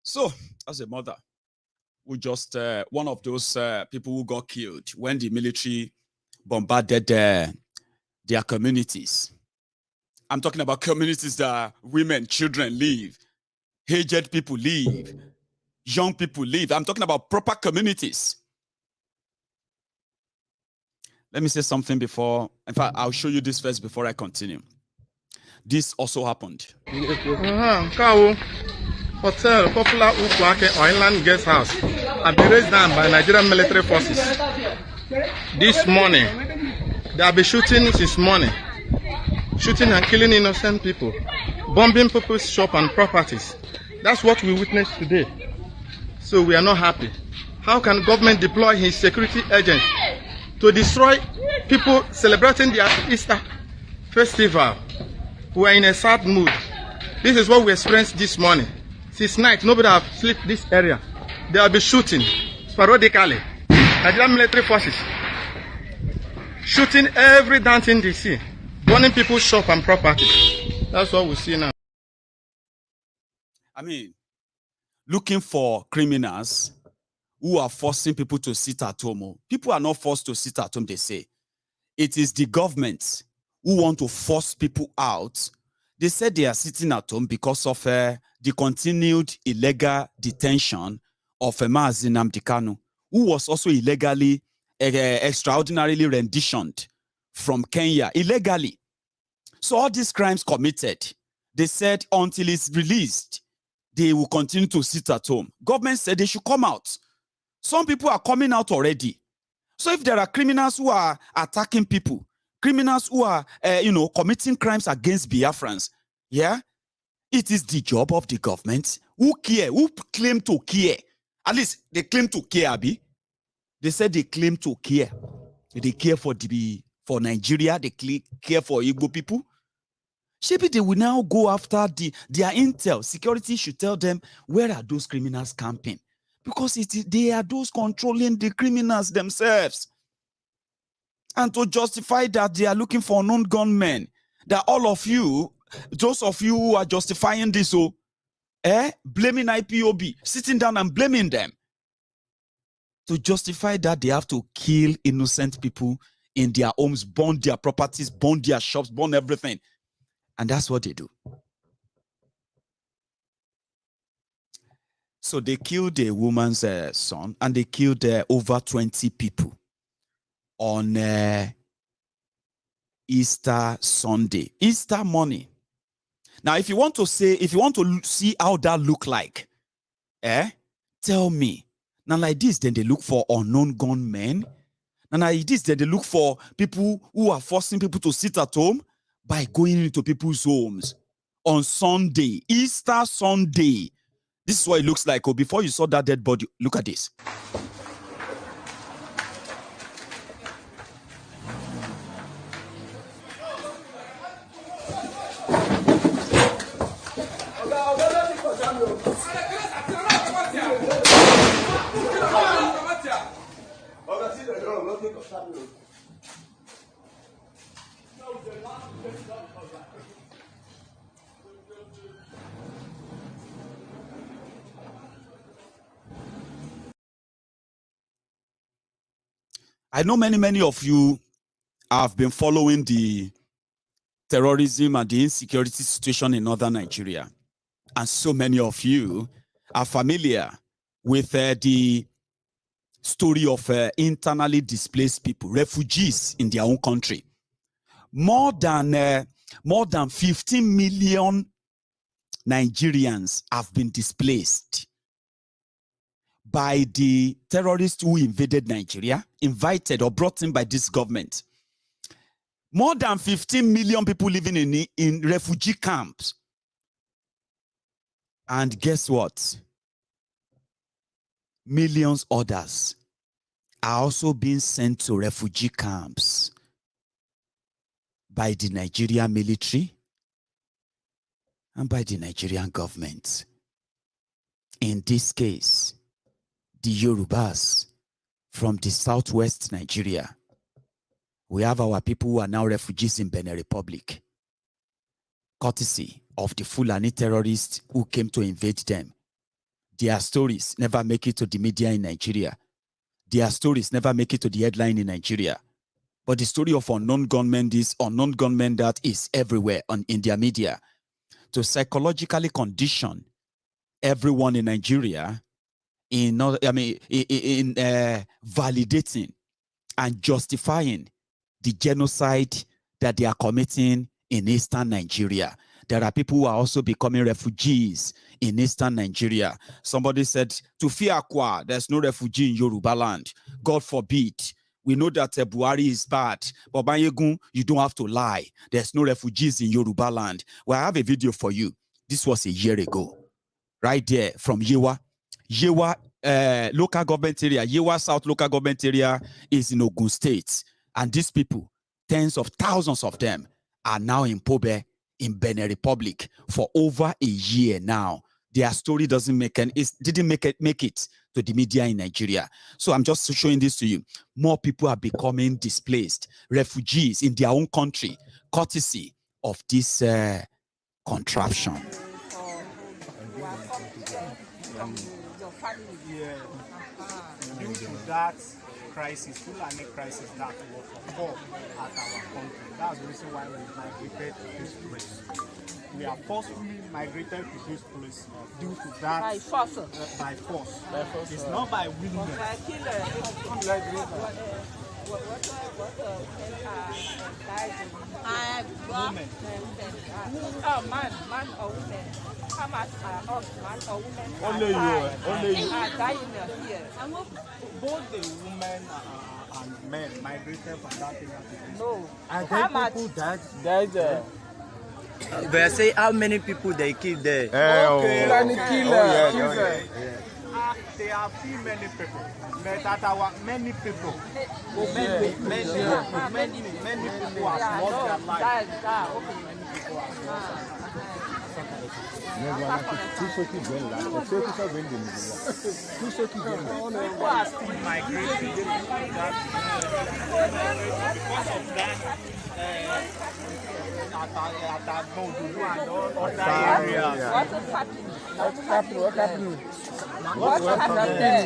[SPEAKER 3] So, as a mother, who just one of those people who got killed when the military bombarded their communities. I'm talking about communities that women, children live, aged people live, young people live. I'm talking about proper communities. Let me say something before. In fact, I'll show you this first before I continue. This also happened.
[SPEAKER 1] hotel, popular Ukwake or inland guest house, have been raised down by Nigerian military forces. This morning, they have been shooting since morning, shooting and killing innocent people, bombing people's shop and properties. That's what we witnessed today. So we are not happy. How can government deploy his security agents to destroy people celebrating their Easter festival? We are in a sad mood. This is what we experienced this morning. Since night, nobody have slept this area. They will be shooting sporadically. Nigerian military forces shooting every damn thing they see, burning people's shop and property. That's what we see now.
[SPEAKER 3] I mean, looking for criminals who are forcing people to sit at home. People are not forced to sit at home, they say. It is the government who want to force people out. They said they are sitting at home because of the continued illegal detention of Nnamdi Kanu, who was also illegally, extraordinarily renditioned from Kenya, illegally. So all these crimes committed, they said until it's released, they will continue to sit at home. Government said they should come out. Some people are coming out already. So if there are criminals who are attacking people, criminals who are, committing crimes against Biafrans, yeah, it is the job of the government who claim to care. At least they claim to care, Abi. They said they claim to care. They care for Nigeria. They care for Igbo people. Maybe they will now go after their intel. Security should tell them where are those criminals camping, because they are those controlling the criminals themselves. And to justify that they are looking for unknown gunmen, that all of you, those of you who are justifying this, blaming IPOB, sitting down and blaming them, to justify that they have to kill innocent people in their homes, burn their properties, burn their shops, burn everything. And that's what they do. So they killed a woman's son, and they killed over 20 people on Easter Sunday, Easter morning. Now, if you want to see how that look like, tell me. Now, like this, then they look for unknown gunmen. Now, like this, then they look for people who are forcing people to sit at home by going into people's homes on Sunday, Easter Sunday. This is what it looks like. Oh, before you saw that dead body, look at this. I know many of you have been following the terrorism and the insecurity situation in northern Nigeria. And so many of you are familiar with the story of internally displaced people, refugees in their own country. More than 15 million Nigerians have been displaced by the terrorists who invaded Nigeria, invited or brought in by this government. More than 15 million people living in refugee camps. And guess what? Millions others are also being sent to refugee camps by the Nigerian military and by the Nigerian government. In this case, the Yorubas from the southwest Nigeria. We have our people who are now refugees in Benin Republic, courtesy of the Fulani terrorists who came to invade them. Their stories never make it to the media in Nigeria. Their stories never make it to the headline in Nigeria. But the story of unknown gunmen this, unknown gunmen that is everywhere in their media to psychologically condition everyone in Nigeria in validating and justifying the genocide that they are committing in eastern Nigeria. there are people who are also becoming refugees in eastern Nigeria. Somebody said, to Fiakwa, there's no refugee in Yoruba land. God forbid. We know that Buhari is bad, but Maiyegun, you don't have to lie. There's no refugees in Yoruba land. Well, I have a video for you. This was a year ago, right there from Yewa. Yewa local government area, Yewa South local government area is in Ogun State. And these people, tens of thousands of them, are now in Pobe, in Benin Republic, for over a year now. Their story didn't make it to the media in Nigeria. So I'm just showing this to you. More people are becoming displaced, refugees in their own country, courtesy of this contraption.
[SPEAKER 4] Due to that crisis, Fulani crisis that was occurred at our country. That's the reason why we migrated to this place. We are forcefully migrated to this place due to that.
[SPEAKER 5] By force.
[SPEAKER 4] By force. It's not by willingness.
[SPEAKER 5] Women. Oh, man or women. How much are us, man or women?
[SPEAKER 4] Only you.
[SPEAKER 5] Are dying here.
[SPEAKER 4] Both the women and men migrated from that area.
[SPEAKER 5] No.
[SPEAKER 2] And
[SPEAKER 5] How
[SPEAKER 2] then
[SPEAKER 5] much?
[SPEAKER 2] people died.
[SPEAKER 6] But I say how many people they killed there?
[SPEAKER 4] Okay.
[SPEAKER 2] Killer.
[SPEAKER 4] There are few many people. But that our many people. Many people have lost their lives.
[SPEAKER 5] People are
[SPEAKER 4] still migrating because of that. At Bondudu and all other areas.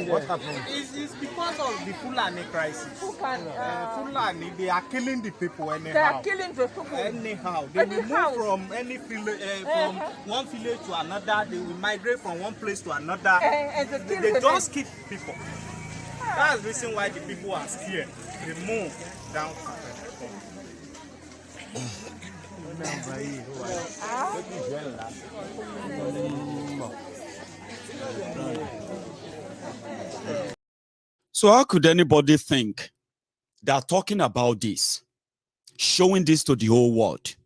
[SPEAKER 5] What happened?
[SPEAKER 4] It's because of the Fulani crisis. Fulani, they are killing the people anyhow.
[SPEAKER 5] They are killing the people.
[SPEAKER 4] Anyhow. They will move from any village, from one village to another. They will migrate from one place to another. They just keep people. That's the reason why the people are scared. They move down.
[SPEAKER 3] So how could anybody think that talking about this, showing this to the whole world,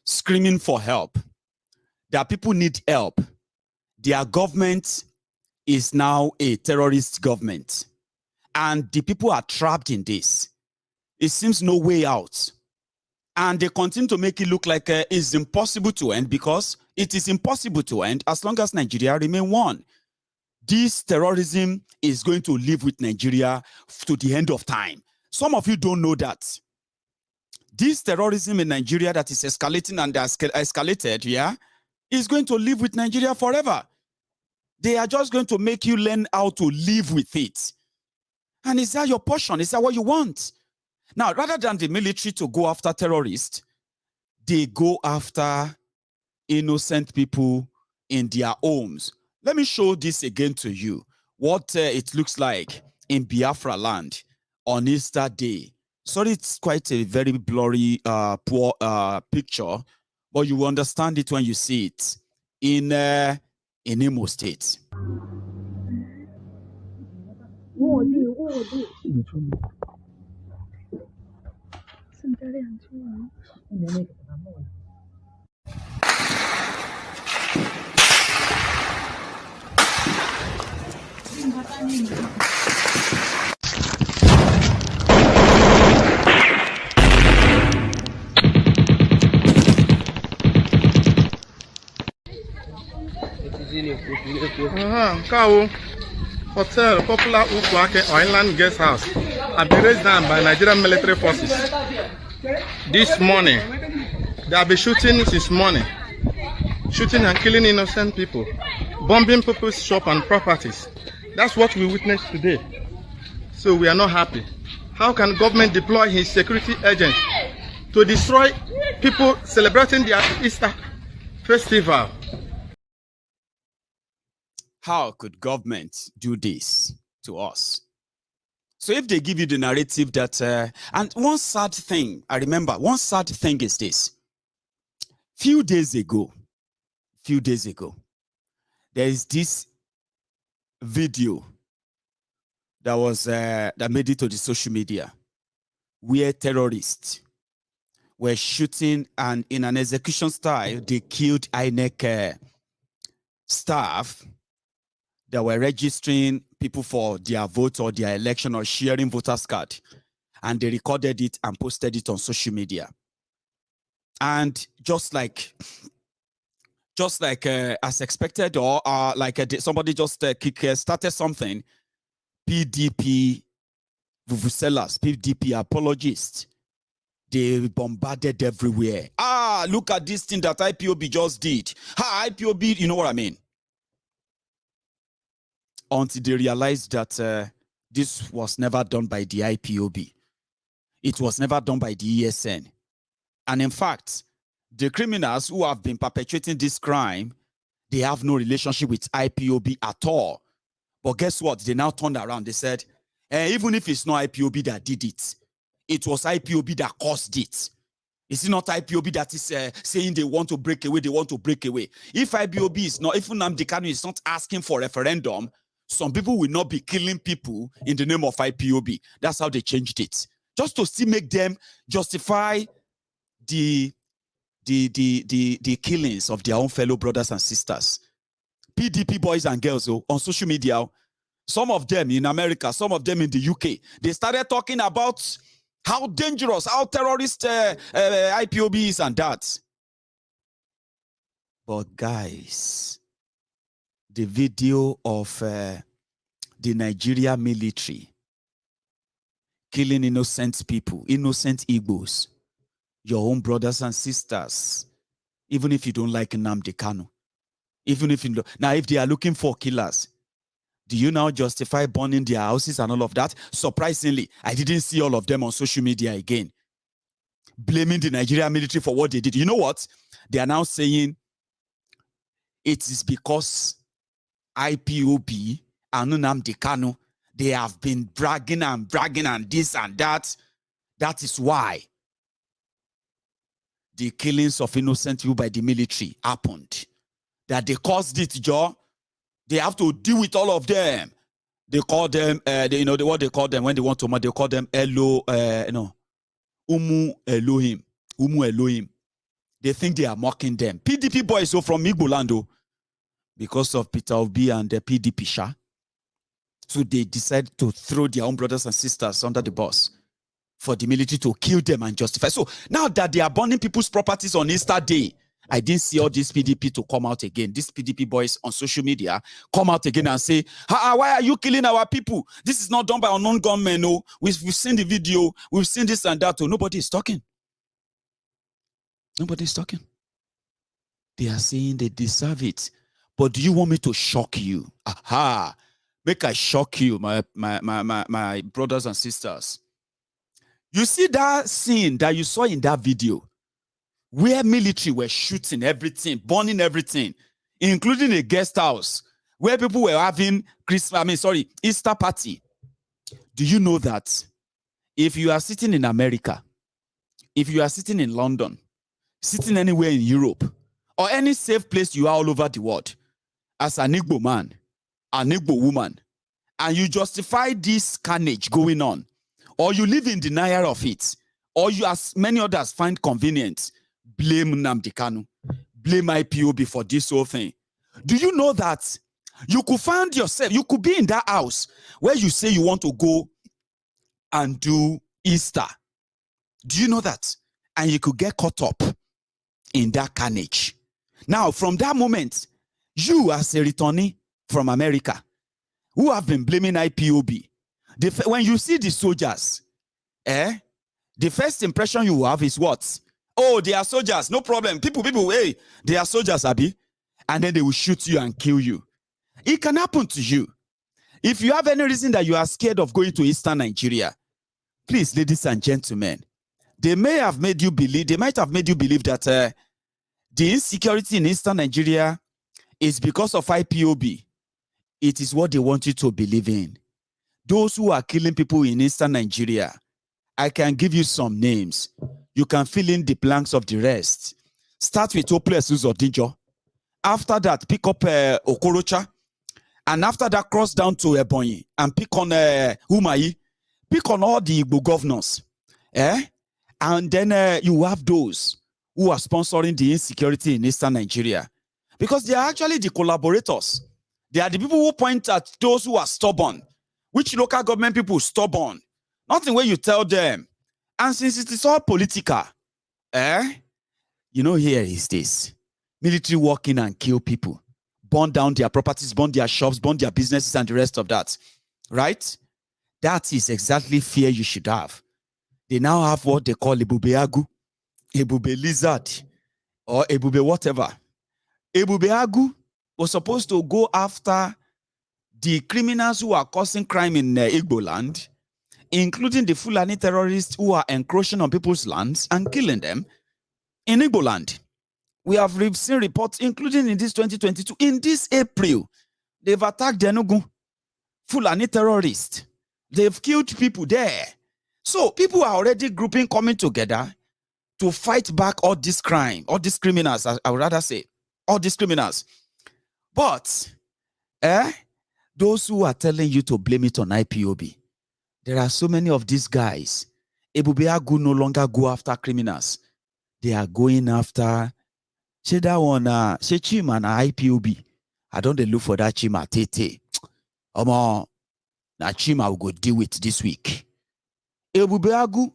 [SPEAKER 3] screaming for help, that people need help, their government is now a terrorist government, and the people are trapped in this? It seems no way out. And they continue to make it look like it's impossible to end, because it is impossible to end as long as Nigeria remain one. This terrorism is going to live with Nigeria to the end of time. Some of you don't know that. This terrorism in Nigeria that is escalating and escalated, yeah, is going to live with Nigeria forever. They are just going to make you learn how to live with it. And is that your portion? Is that what you want? Now, rather than the military to go after terrorists, they go after innocent people in their homes. Let me show this again to you, what it looks like in Biafra land on Easter Day. Sorry, it's quite a very blurry, poor picture, but you will understand it when you see it in Imo State.
[SPEAKER 1] Kawu Hotel, popular Ukwake or inland guest house, have been raised down by Nigerian military forces. This morning, they have been shooting since morning, shooting and killing innocent people, bombing people's shop and properties. That's what we witnessed today. So we are not happy. How can government deploy his security agents to destroy people celebrating their Easter festival?
[SPEAKER 3] How could government do this to us? So if they give you the narrative that, and one sad thing, I remember, one sad thing is this. Few days ago, there is this video that was that made it to the social media where terrorists were shooting, and in an execution style, they killed INEC staff that were registering people for their vote or their election or sharing voters card, and they recorded it and posted it on social media. And just like as expected, or somebody just started something, PDP vuvuzelas, PDP apologists, they bombarded everywhere. Ah, look at this thing that IPOB just did. IPOB, you know what I mean? Until they realized that this was never done by the IPOB. It was never done by the ESN. And in fact, the criminals who have been perpetrating this crime, they have no relationship with IPOB at all. But guess what? They now turned around. They said, even if it's not IPOB that did it, it was IPOB that caused it. It's not IPOB that is saying they want to break away, they want to break away. If IPOB is not, if Nnamdi Kanu is not asking for a referendum, some people will not be killing people in the name of IPOB. That's how they changed it. Just to still make them justify the killings of their own fellow brothers and sisters. PDP boys and girls on social media, some of them in America, some of them in the UK, they started talking about how dangerous, how terrorist IPOB is and that. But guys, the video of the Nigerian military killing innocent people, innocent Igbos, your own brothers and sisters, even if you don't like Nnamdi Kanu, even if you don't. Now, if they are looking for killers, do you now justify burning their houses and all of that? Surprisingly, I didn't see all of them on social media again, blaming the Nigerian military for what they did. You know what? They are now saying it is because IPOB and Nnamdi Kanu, they have been bragging and this and that. That is why the killings of innocent people by the military happened. That they caused it, Joe. They have to deal with all of them. They call them, what they call them when they want to, they call them Umu Elohim. They think they are mocking them. PDP boys from Igbo land, because of Peter Obi and the PDP Sha. So they decide to throw their own brothers and sisters under the bus for the military to kill them and justify. So now that they are burning people's properties on Easter Day, I didn't see all these PDP to come out again. These PDP boys on social media come out again and say, why are you killing our people? This is not done by unknown gunmen. No, we've seen the video. We've seen this and that. Nobody is talking. Nobody is talking. They are saying they deserve it. But do you want me to shock you? Aha. Make I shock you, my brothers and sisters. You see that scene that you saw in that video where military were shooting everything, burning everything, including a guest house where people were having Easter party. Do you know that if you are sitting in America, if you are sitting in London, sitting anywhere in Europe, or any safe place you are all over the world, as an Igbo man, an Igbo woman, and you justify this carnage going on, or you live in denial of it, or you, as many others, find convenient, blame Nnamdi Kanu, blame IPOB for this whole thing. Do you know that you could find yourself, you could be in that house where you say you want to go and do Easter? Do you know that? And you could get caught up in that carnage. Now, from that moment, you as a returnee from America, who have been blaming IPOB, when you see the soldiers, the first impression you have is what? Oh, they are soldiers, no problem. People, hey, they are soldiers, Abi. And then they will shoot you and kill you. It can happen to you. If you have any reason that you are scared of going to Eastern Nigeria, please, ladies and gentlemen, they might have made you believe that the insecurity in Eastern Nigeria is because of IPOB. It is what they want you to believe in. Those who are killing people in Eastern Nigeria, I can give you some names. You can fill in the blanks of the rest. Start with Hopeless Uzodijo. After that, pick up Okorocha. And after that, cross down to Ebonyi and pick on Umayi. Pick on all the Igbo governors. And then you have those who are sponsoring the insecurity in Eastern Nigeria. Because they are actually the collaborators. They are the people who point at those who are stubborn. Which local government people stubborn? Nothing where you tell them. And since it is all political, here is this. Military walk in and kill people. Burn down their properties, burn their shops, burn their businesses, and the rest of that. Right? That is exactly fear you should have. They now have what they call Ebubeagu, Ebube lizard, or Ebube whatever. Ebubeagu was supposed to go after the criminals who are causing crime in Igbo land, including the Fulani terrorists who are encroaching on people's lands and killing them in Igbo land. We have seen reports, including in this 2022, in this April, they've attacked the Enugu Fulani terrorists. They've killed people there. So people are already grouping, coming together to fight back all this crime, all these criminals, I would rather say, all these criminals. But, those who are telling you to blame it on IPOB, there are so many of these guys. Ebubeagu no longer go after criminals. They are going after, say that one, say Chima na IPOB. I don't look for that Chima tete. Na Chima will go deal with this week. Ebubeagu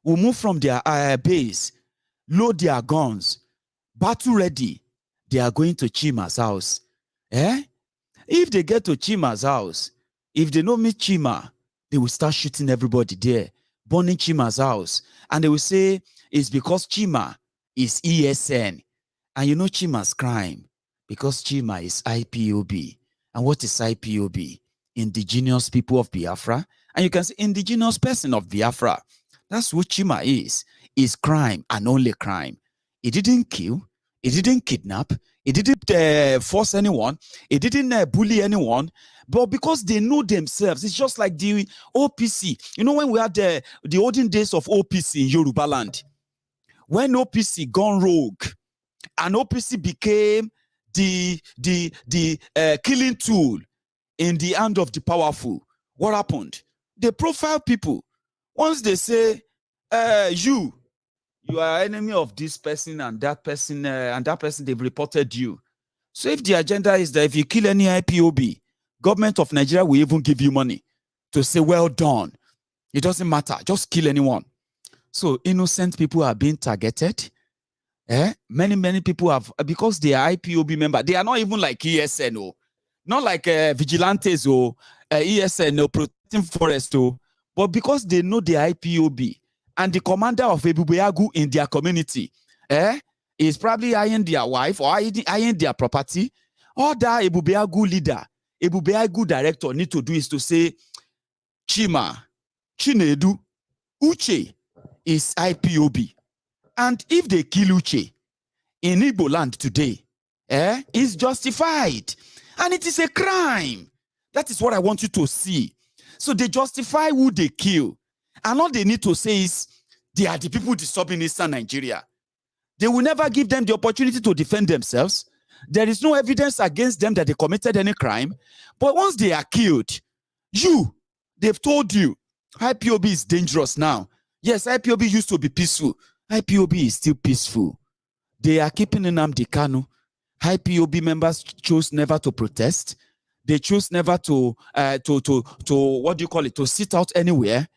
[SPEAKER 3] will move from their base, load their guns, battle ready. They are going to Chima's house. If they get to Chima's house, if they don't meet Chima, they will start shooting everybody there, burning Chima's house. And they will say, it's because Chima is ESN. And you know Chima's crime, because Chima is IPOB. And what is IPOB? Indigenous people of Biafra. And you can say indigenous person of Biafra. That's what Chima is crime and only crime. He didn't kill, he didn't kidnap, he didn't force anyone, he didn't bully anyone, but because they know themselves. It's just like the OPC. You know, when we had the olden days of OPC in Yoruba land, when OPC gone rogue, and OPC became the killing tool in the hand of the powerful, what happened? They profile people. Once they say, you are enemy of this person and that person, they've reported you. So if the agenda is that if you kill any IPOB, government of Nigeria will even give you money to say, well done. It doesn't matter. Just kill anyone. So innocent people are being targeted. Many people have, because they are IPOB members. They are not even like ESN, not like vigilantes or ESN or protecting forest, but because they know the IPOB and the commander of Ebubeagu in their community is probably eyeing their wife or eyeing their property. All that Ebubeagu leader, Ebubeagu director need to do is to say, Chima, Chinedu, Uche is IPOB. And if they kill Uche in Igbo land today, is justified. And it is a crime. That is what I want you to see. So they justify who they kill. And all they need to say is, they are the people disturbing Eastern Nigeria. They will never give them the opportunity to defend themselves. There is no evidence against them that they committed any crime. But once they are killed, they've told you, IPOB is dangerous now. Yes, IPOB used to be peaceful. IPOB is still peaceful. They are keeping Nnamdi Kanu. IPOB members chose never to protest. They chose never to to sit out anywhere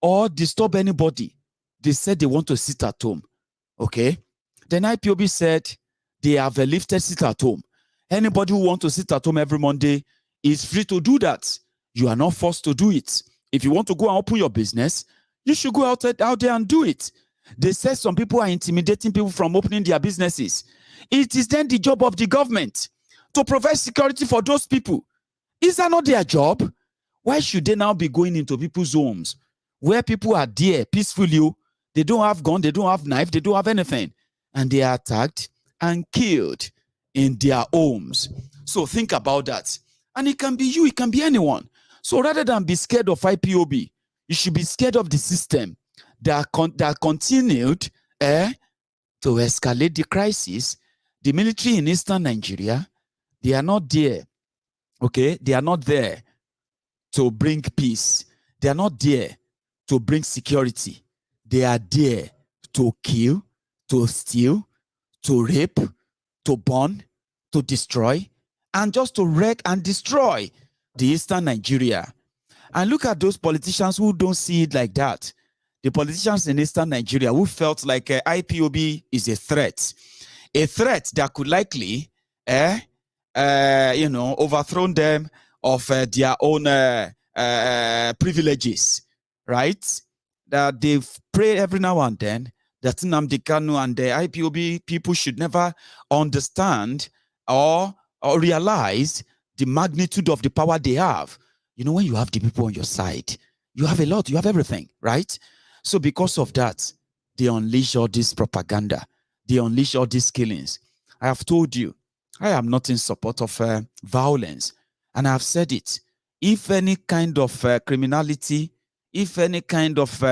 [SPEAKER 3] or disturb anybody. They said they want to sit at home. Okay? Then IPOB said they have a lifted sit at home. Anybody who wants to sit at home every Monday is free to do that. You are not forced to do it. If you want to go and open your business, you should go out there and do it. They said some people are intimidating people from opening their businesses. It is then the job of the government to provide security for those people. Is that not their job? Why should they now be going into people's homes where people are there peacefully? They don't have gun, they don't have knife, they don't have anything. And they are attacked and killed in their homes. So think about that. And it can be you, it can be anyone. So rather than be scared of IPOB, you should be scared of the system that continued
[SPEAKER 7] to escalate the crisis. The military in eastern Nigeria, they are not there, okay? They are not there to bring peace. They are not there to bring security. They are there to kill, to steal, to rape, to burn, to destroy, and just to wreck and destroy the eastern Nigeria. And look at those politicians who don't see it like that. The politicians in eastern Nigeria who felt like IPOB is a threat that could likely, overthrow them of their own privileges, right? That they pray every now and then that Nnamdi Kanu and the IPOB people should never understand or realize the magnitude of the power they have. You know, when you have the people on your side, you have a lot, you have everything, right? So because of that, they unleash all this propaganda. They unleash all these killings. I have told you, I am not in support of violence. And I have said it. If any kind of criminality, if any kind of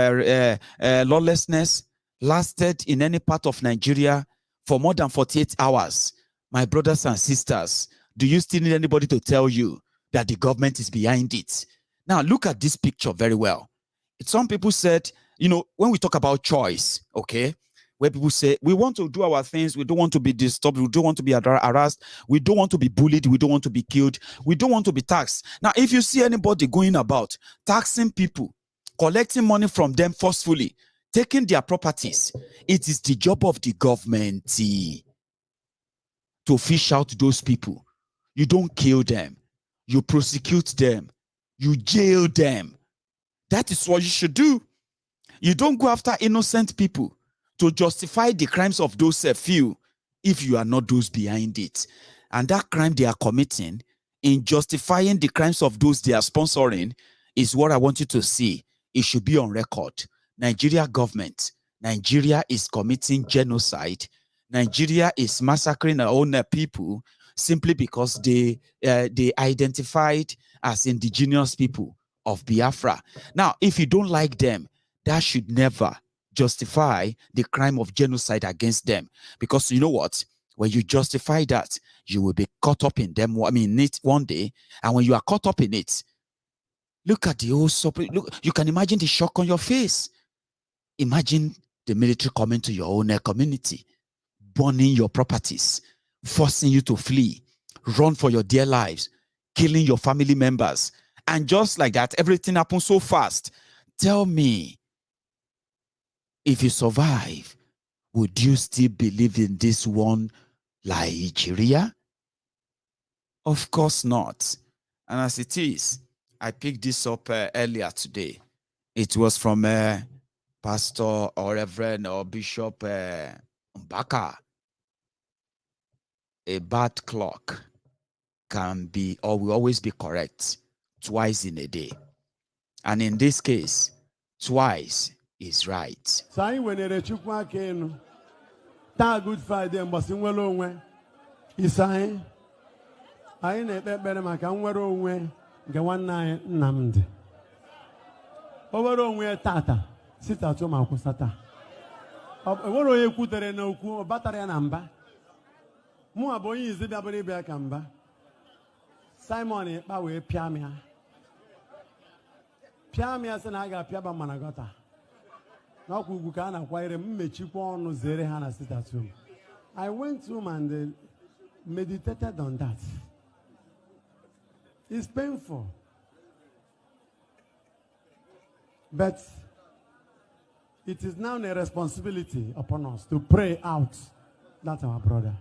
[SPEAKER 7] lawlessness lasted in any part of Nigeria for more than 48 hours, my brothers and sisters, do you still need anybody to tell you that the government is behind it? Now, look at this picture very well. Some people said, you know, when we talk about choice, okay, where people say, we want to do our things, we don't want to be disturbed, we don't want to be harassed, we don't want to be bullied, we don't want to be killed, we don't want to be taxed. Now, if you see anybody going about taxing people, collecting money from them forcefully, taking their properties, it is the job of the government to fish out those people. You don't kill them. You prosecute them. You jail them. That is what you should do. You don't go after innocent people to justify the crimes of those few if you are not those behind it. And that crime they are committing in justifying the crimes of those they are sponsoring is what I want you to see. It should be on record. Nigeria government, Nigeria is committing genocide. Nigeria is massacring our own people simply because they identified as indigenous people of Biafra. Now, if you don't like them, that should never justify the crime of genocide against them. Because you know what? When you justify that, you will be caught up in them. I mean, it one day. And when you are caught up in it, look at the whole look, you can imagine the shock on your face. Imagine the military coming to your own community, burning your properties, forcing you to flee, run for your dear lives, killing your family members. And just like that, everything happens so fast. Tell me, if you survive, would you still believe in this one Nigeria? Of course not. And as it is, I picked this up earlier today. It was from Pastor or Reverend or Bishop Mbaka. A bad clock can be or will always be correct twice in a day. And in this case, twice is right.
[SPEAKER 8] So I wenere chukwu aka enu. Taa Good Friday mbọsị nwere onwe. Isi anyị na-ekpe ekpere maka nwere onwe nke nwanne anyị Nnamdi. O nwere onwe tata sita tụ ma kwụsata. Nwere onye kwutere na okwu ọ batara ya na mba. Mụ abụ onye izi bịabụrụ ịbịa ka mba. Simon Ekpa wee pịa m ya. Pịa m ya sị na a ga-apịaba mana gọta. N'ọkwa ugwu ka a na-akwanyere m mmechikwa ọnụ zere ha na sitatum. I went home and meditated on that. It's painful. But it is now a responsibility upon us to pray out that our brother.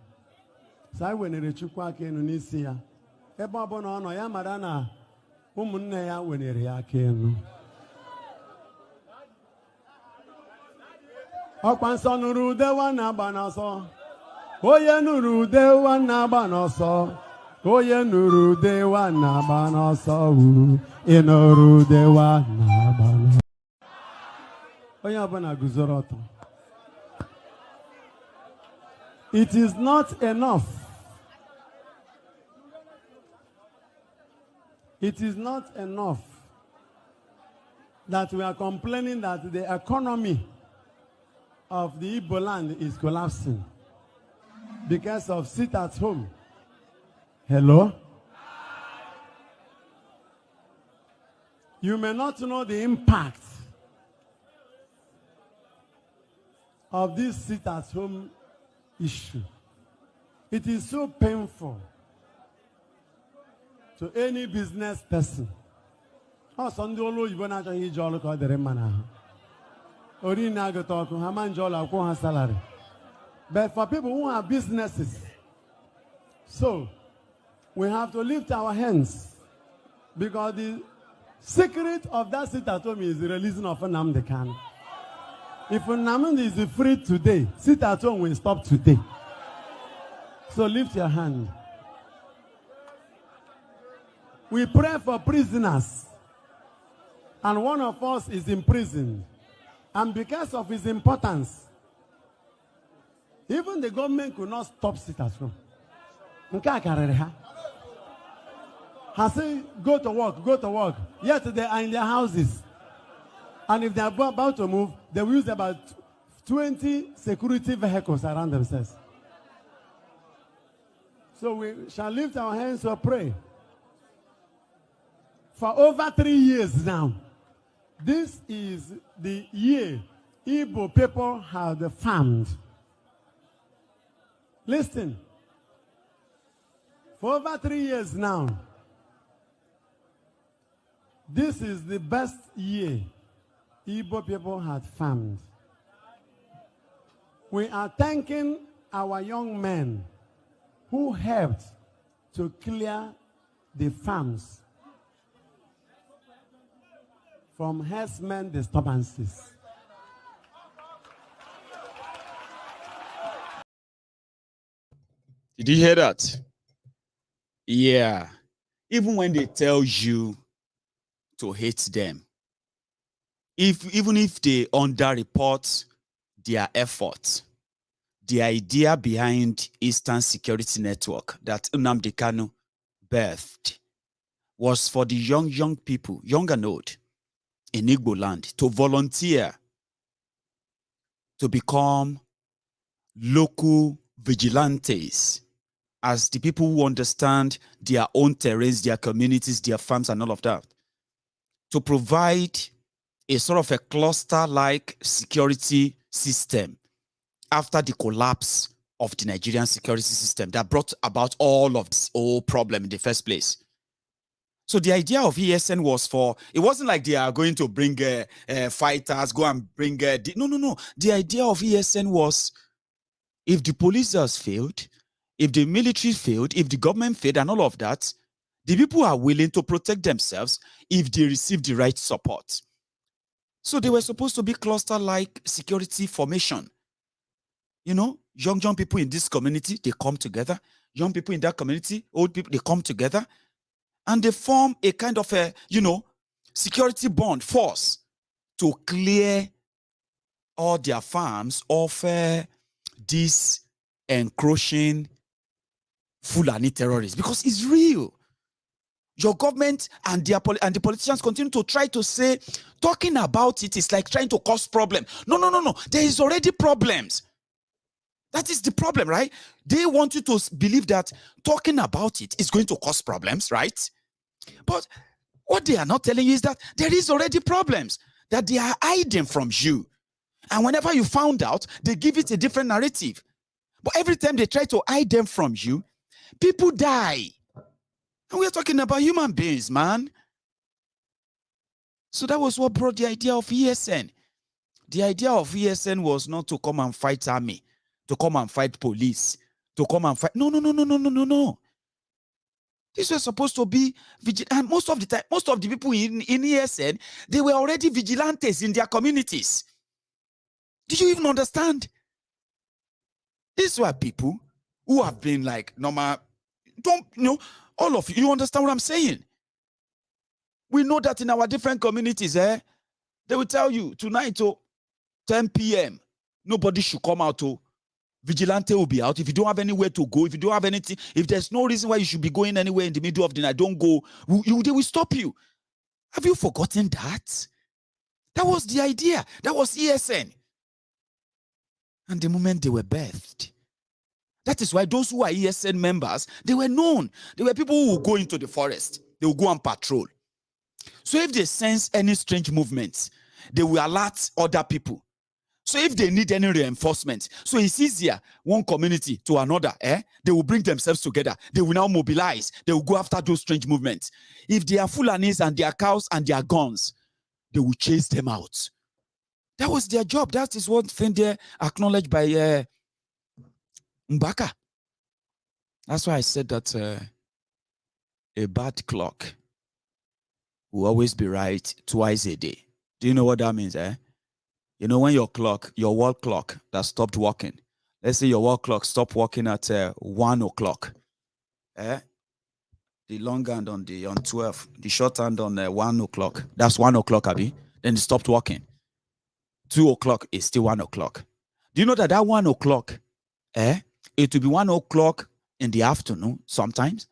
[SPEAKER 8] So I wenere chukwu aka enu n'isi ya. Ebe ọbụla ọ nọ ya mara na ụmụnne ya wenere ya aka enu. Ọkwa nsọ nụrụ ude nwa na-agba n'ọsọ. Onye nụrụ ude nwa na-agba n'ọsọ. Onye nụrụ ude nwa na-agba n'ọsọ. Ị nụrụ ude nwa na-agba n'ọsọ. Onye ọbụla guzoro ọtọ. It is not enough. It is not enough that we are complaining that the economy of the Igbo land is collapsing because of sit at home. Hello? You may not know the impact of this sit at home issue. It is so painful to any business person. Oh, Sunday Orlu, you gonna try to jolly call the remana. Ori na go talk, haman jolly ko salary. But for people who have businesses, so we have to lift our hands because the secret of that sit at home is the releasing of Nnamdi Kanu. If Nnamdi is free today, sit at home will stop today. So lift your hand. We pray for prisoners. And one of us is in prison. And because of his importance, even the government could not stop sit at home. I say, go to work, go to work. Yet they are in their houses. And if they are about to move, they will use about 20 security vehicles around themselves. So we shall lift our hands to pray. For over 3 years now, this is the year Igbo people have farmed. Listen. For over 3 years now, this is the best year Igbo people had farmed. We are thanking our young men who helped to clear the farms from herdsmen disturbances.
[SPEAKER 7] Did you hear that? Yeah. Even when they tell you to hate them, even if they underreport their efforts, the idea behind Eastern Security Network that Nnamdi Kanu birthed was for the young people, young and old, in Igbo land to volunteer to become local vigilantes as the people who understand their own terrains, their communities, their farms, and all of that, to provide a sort of a cluster-like security system after the collapse of the Nigerian security system that brought about all of this whole problem in the first place. So the idea of ESN was for, it wasn't like they are going to bring fighters, go and bring, no. The idea of ESN was, if the police has failed, if the military failed, if the government failed and all of that, the people are willing to protect themselves if they receive the right support. So they were supposed to be cluster-like security formation. You know, young people in this community, they come together. Young people in that community, old people, they come together. And they form a kind of a, security bond force to clear all their farms of these encroaching Fulani terrorists. Because it's real. Your government and the politicians continue to try to say, talking about it is like trying to cause problems. No. There is already problems. That is the problem, right? They want you to believe that talking about it is going to cause problems, right? But what they are not telling you is that there is already problems that they are hiding from you. And whenever you found out, they give it a different narrative. But every time they try to hide them from you, people die. And we're talking about human beings, man. So that was what brought the idea of ESN. The idea of ESN was not to come and fight army, to come and fight police, to come and fight. No. This was supposed to be vigilant. And most of the time, most of the people in ESN, they were already vigilantes in their communities. Did you even understand? These were people who have been like normal. All of you understand what I'm saying? We know that in our different communities, they will tell you tonight, 10 p.m., nobody should come out. Vigilante will be out. If you don't have anywhere to go, if you don't have anything, if there's no reason why you should be going anywhere in the middle of the night, don't go. They will stop you. Have you forgotten that? That was the idea. That was ESN. And the moment they were birthed, that is why those who are ESN members, they were known. They were people who would go into the forest. They will go on patrol. So if they sense any strange movements, they will alert other people. So if they need any reinforcement, so it's easier one community to another, they will bring themselves together. They will now mobilize. They will go after those strange movements. If they are Fulanis and their cows and their guns, they will chase them out. That was their job. That is one thing there acknowledged by Mbaka. That's why I said that a bad clock will always be right twice a day. Do you know what that means? You know, when your wall clock that stopped working, let's say your wall clock stopped working at 1 o'clock. The long hand on 12, the short hand on 1 o'clock. That's 1 o'clock, Abi. Then it stopped working. 2 o'clock is still 1 o'clock. Do you know that 1 o'clock, it will be 1 o'clock in the afternoon sometimes.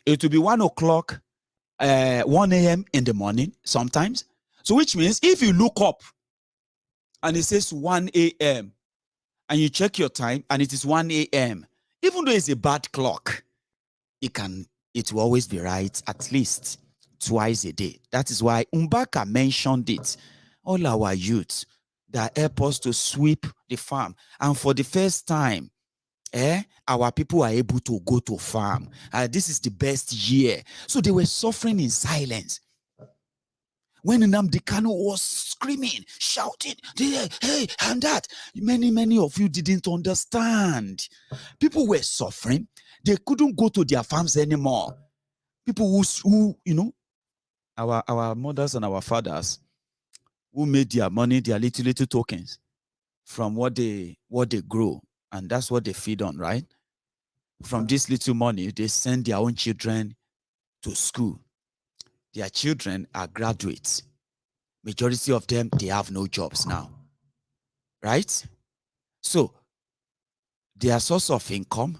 [SPEAKER 7] It will be 1 o'clock, 1 a.m. in the morning sometimes. So which means if you look up and it says 1 a.m. and you check your time and it is 1 a.m., even though it's a bad clock, it will always be right at least twice a day. That is why Mbaka mentioned it. All our youths that help us to sweep the farm. And for the first time, our people are able to go to farm. This is the best year. So they were suffering in silence. When Nnamdi Kanu was screaming, shouting, hey, and that, many of you didn't understand. People were suffering. They couldn't go to their farms anymore. People who you know, our mothers and our fathers, who made their money, their little tokens from what they grow, and that's what they feed on, right? From this little money, they send their own children to school. Their children are graduates. Majority of them, they have no jobs now, right? So their source of income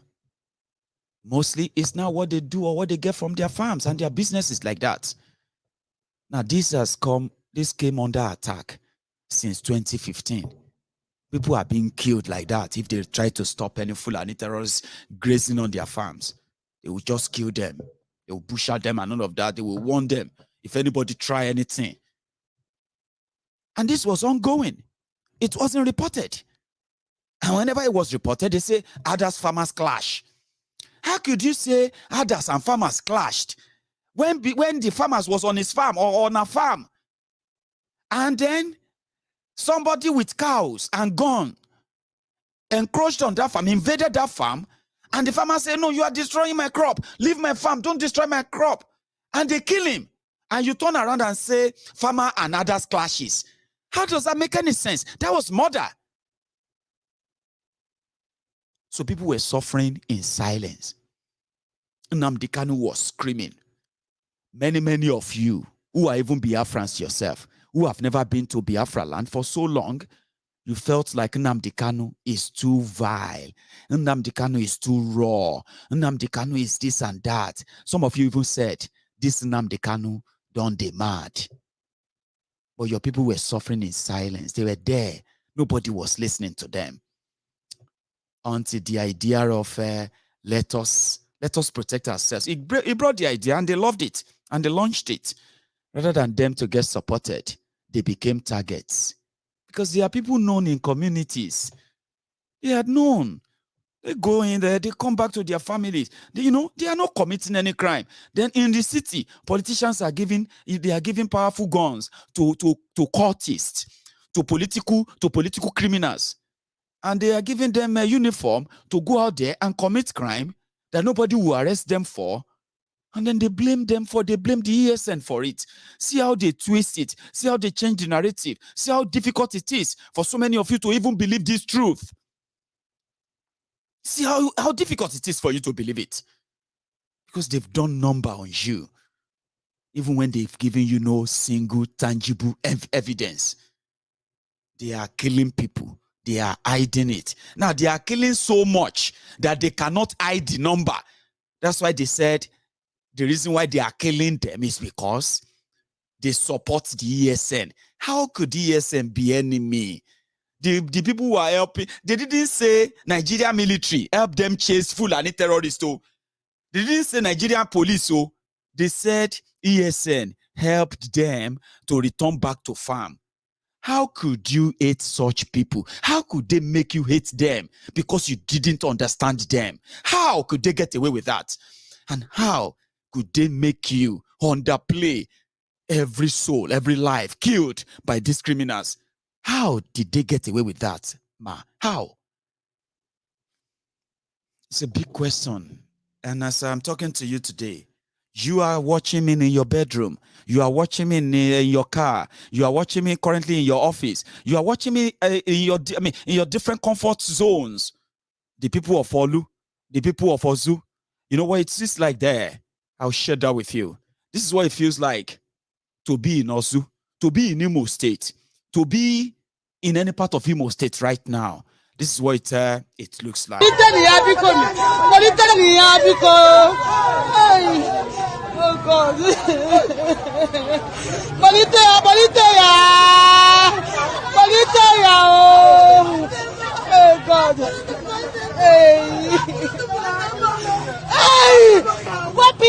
[SPEAKER 7] mostly is now what they do or what they get from their farms and their businesses like that. Now this came under attack since 2015. People are being killed like that. If they try to stop any Fulani terrorists grazing on their farms, they will just kill them. They will bush out them and all of that. They will warn them if anybody try anything. And this was ongoing. It wasn't reported. And whenever it was reported, they say others farmers clash. How could you say others and farmers clashed when the farmers was on his farm or on a farm? And then somebody with cows and gun encroached on that farm, invaded that farm, and the farmer said, no, you are destroying my crop. Leave my farm. Don't destroy my crop. And they kill him. And you turn around and say, farmer and others clashes. How does that make any sense? That was murder. So people were suffering in silence. Nnamdi Kanu was screaming. Many of you who are even Biafrans yourself, who have never been to Biafra land for so long, you felt like Nnamdi Kanu is too vile. Nnamdi Kanu is too raw. Nnamdi Kanu is this and that. Some of you even said, this Nnamdi Kanu don't dey mad. But your people were suffering in silence. They were there. Nobody was listening to them. Until the idea of let us protect ourselves. He brought the idea and they loved it and they launched it. Rather than them to get supported, they became targets. Because there are people known in communities. They are known. They go in there, they come back to their families. They are not committing any crime. Then in the city, politicians are giving powerful guns to cultists, to political criminals. And they are giving them a uniform to go out there and commit crime that nobody will arrest them for. And then they blame the ESN for it. See how they twist it. See how they change the narrative. See how difficult it is for so many of you to even believe this truth. See how difficult it is for you to believe it. Because they've done number on you. Even when they've given you no single tangible evidence. They are killing people. They are hiding it. Now they are killing so much that they cannot hide the number. That's why they said the reason why they are killing them is because they support the ESN. How could the ESN be enemy? The people who are helping, they didn't say Nigerian military help them chase Fulani terrorists. Oh. They didn't say Nigerian police. Oh. They said ESN helped them to return back to farm. How could you hate such people? How could they make you hate them because you didn't understand them? How could they get away with that? And how could they make you underplay every soul, every life killed by these criminals? How did they get away with that, ma? How? It's a big question. And as I'm talking to you today, you are watching me in your bedroom. You are watching me in your car. You are watching me currently in your office. You are watching me in your different comfort zones. The people of Orlu, the people of Ozu. You know what it's just like there? I'll share that with you. This is what it feels like to be in Ozu, to be in Imo State, to be in any part of Imo State right now. This is what it looks like.
[SPEAKER 2] Oh God. Oh God. Hey. Hey. What be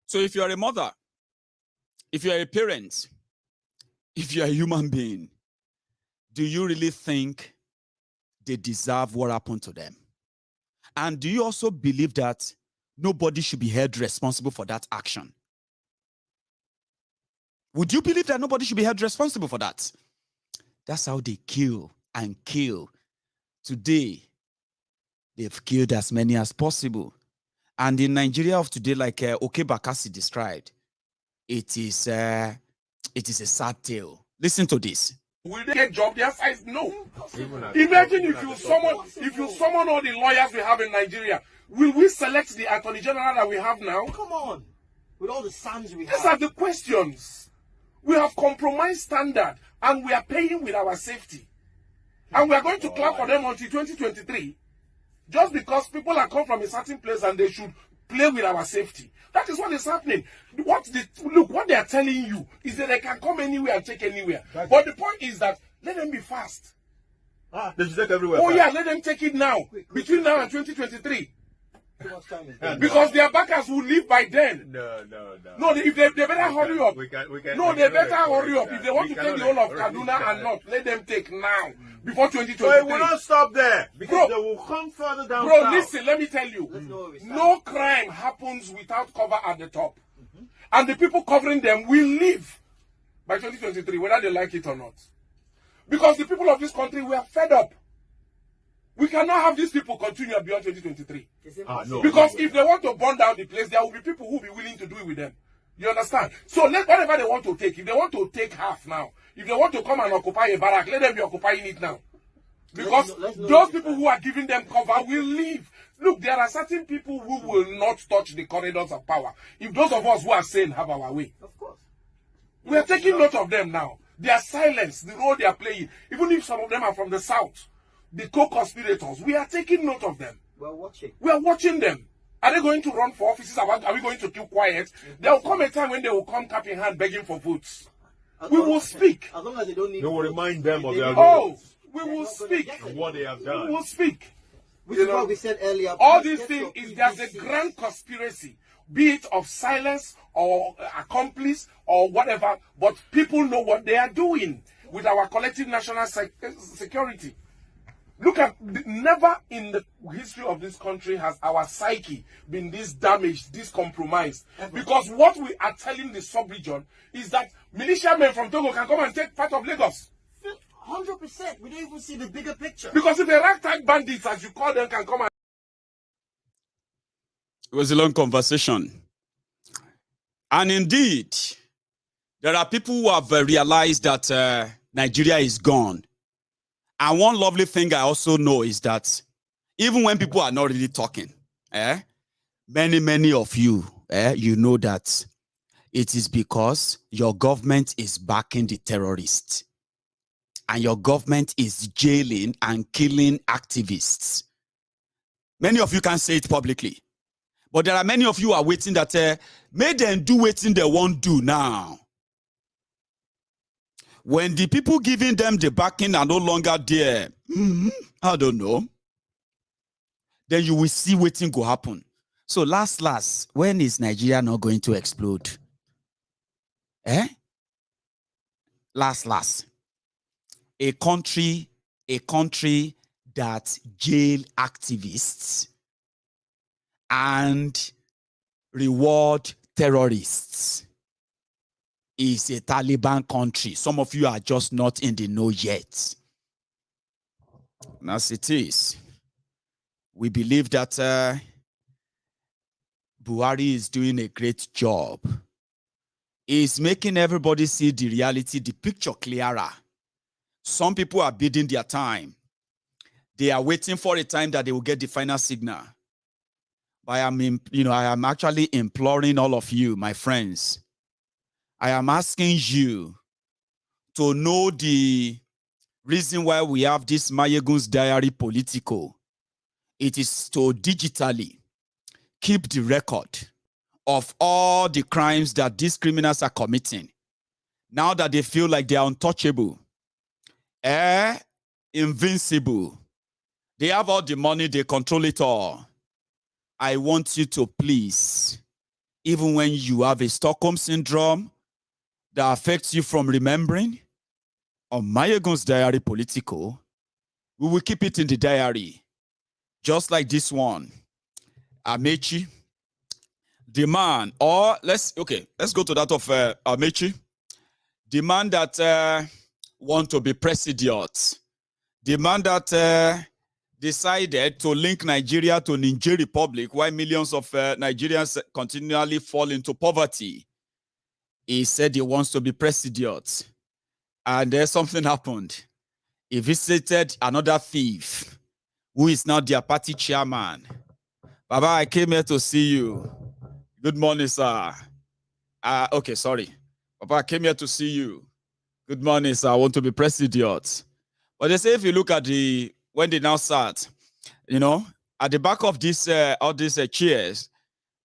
[SPEAKER 7] So if you are a mother, if you are a parent, if you are a human being, do you really think they deserve what happened to them? And do you also believe that nobody should be held responsible for that action? Would you believe that nobody should be held responsible for that? That's how they kill and kill. Today, they've killed as many as possible. And in Nigeria of today, like Oke Bakassi described, it is a sad tale. Listen to this.
[SPEAKER 9] Will they get job? The answer is no. Imagine if you summon all the lawyers we have in Nigeria, will we select the Attorney General that we have now?
[SPEAKER 2] Come on. With all the sons we have.
[SPEAKER 9] These are the questions. We have compromised standard and we are paying with our safety. And we are going to clap for them until 2023. Just because people are come from a certain place and they should play with our safety. That is what is happening. What they are telling you is that they can come anywhere and take anywhere. But the point is that let them be fast.
[SPEAKER 10] They should take everywhere.
[SPEAKER 9] Oh yeah, let them take it now. Between now and 2023. Because their backers will leave by then. No, if they better hurry up. They better hurry up. If they want to take the whole of Kaduna and not, let them take now. Before 2023.
[SPEAKER 10] So it will not stop there. Because they will come further down.
[SPEAKER 9] Bro, listen, let me tell you. No crime happens without cover at the top. And the people covering them will leave by 2023, whether they like it or not. Because the people of this country were fed up. We cannot have these people continue beyond 2023.
[SPEAKER 10] No,
[SPEAKER 9] because if they want to burn down the place, there will be people who will be willing to do it with them. You understand? So let whatever they want to take, if they want to take half now, if they want to come and occupy a barrack, let them be occupying it now. Because those people who are giving them cover will leave. Look, there are certain people who will not touch the corridors of power. If those of us who are sane have our way.
[SPEAKER 2] Of course.
[SPEAKER 9] We are taking note of them now. Their silence, the role they are playing, even if some of them are from the south, the co-conspirators, we are taking note of them.
[SPEAKER 2] We are watching.
[SPEAKER 9] We are watching them. Are they going to run for offices? Are we going to keep quiet? There will come a time when they will come cap in hand begging for votes. We will speak.
[SPEAKER 2] As long as they don't need.
[SPEAKER 10] They will remind them of their
[SPEAKER 9] goals. We will speak.
[SPEAKER 10] And what they have done.
[SPEAKER 9] We will speak.
[SPEAKER 2] Which is what we said earlier.
[SPEAKER 9] All these things is there's a grand conspiracy, be it of silence or accomplice or whatever, but people know what they are doing with our collective national security. Look at, never in the history of this country has our psyche been this damaged, this compromised. Because what we are telling the sub-region is that militiamen from Togo can come and take part of Lagos.
[SPEAKER 2] 100%. We don't even see the bigger picture.
[SPEAKER 9] Because if the ragtag bandits, as you call them, can come and...
[SPEAKER 7] It was a long conversation. And indeed, there are people who have realized that Nigeria is gone. And one lovely thing I also know is that even when people are not really talking, many of you, you know that it is because your government is backing the terrorists. And your government is jailing and killing activists. Many of you can't say it publicly. But there are many of you who are waiting that may them do waiting they won't do now. When the people giving them the backing are no longer there, I don't know, then you will see waiting go happen. So last, when is Nigeria not going to explode? Last. A country that jail activists and reward terrorists is a Taliban country. Some of you are just not in the know yet. And as it is, we believe that Buhari is doing a great job. He's making everybody see the reality, the picture clearer. Some people are bidding their time. They are waiting for a time that they will get the final signal. I am actually imploring all of you, my friends. I am asking you to know the reason why we have this Maiyegun's Diary Politico. It is to digitally keep the record of all the crimes that these criminals are committing. Now that they feel like they are untouchable, invincible, they have all the money, they control it all. I want you to please, even when you have a Stockholm syndrome that affects you from remembering, on Maiyegun's Diary Politico, we will keep it in the diary. Just like this one. Amechi, the man, or let's go to that of Amechi. The man that want to be president. The man that decided to link Nigeria to Niger Republic while millions of Nigerians continually fall into poverty. He said he wants to be president. And then something happened. He visited another thief who is now their party chairman. Baba, I came here to see you. Good morning, sir. Okay, sorry. Baba, I came here to see you. Good morning, sir. I want to be president. But they say if you look at when they now sat, at the back of this, all these chairs,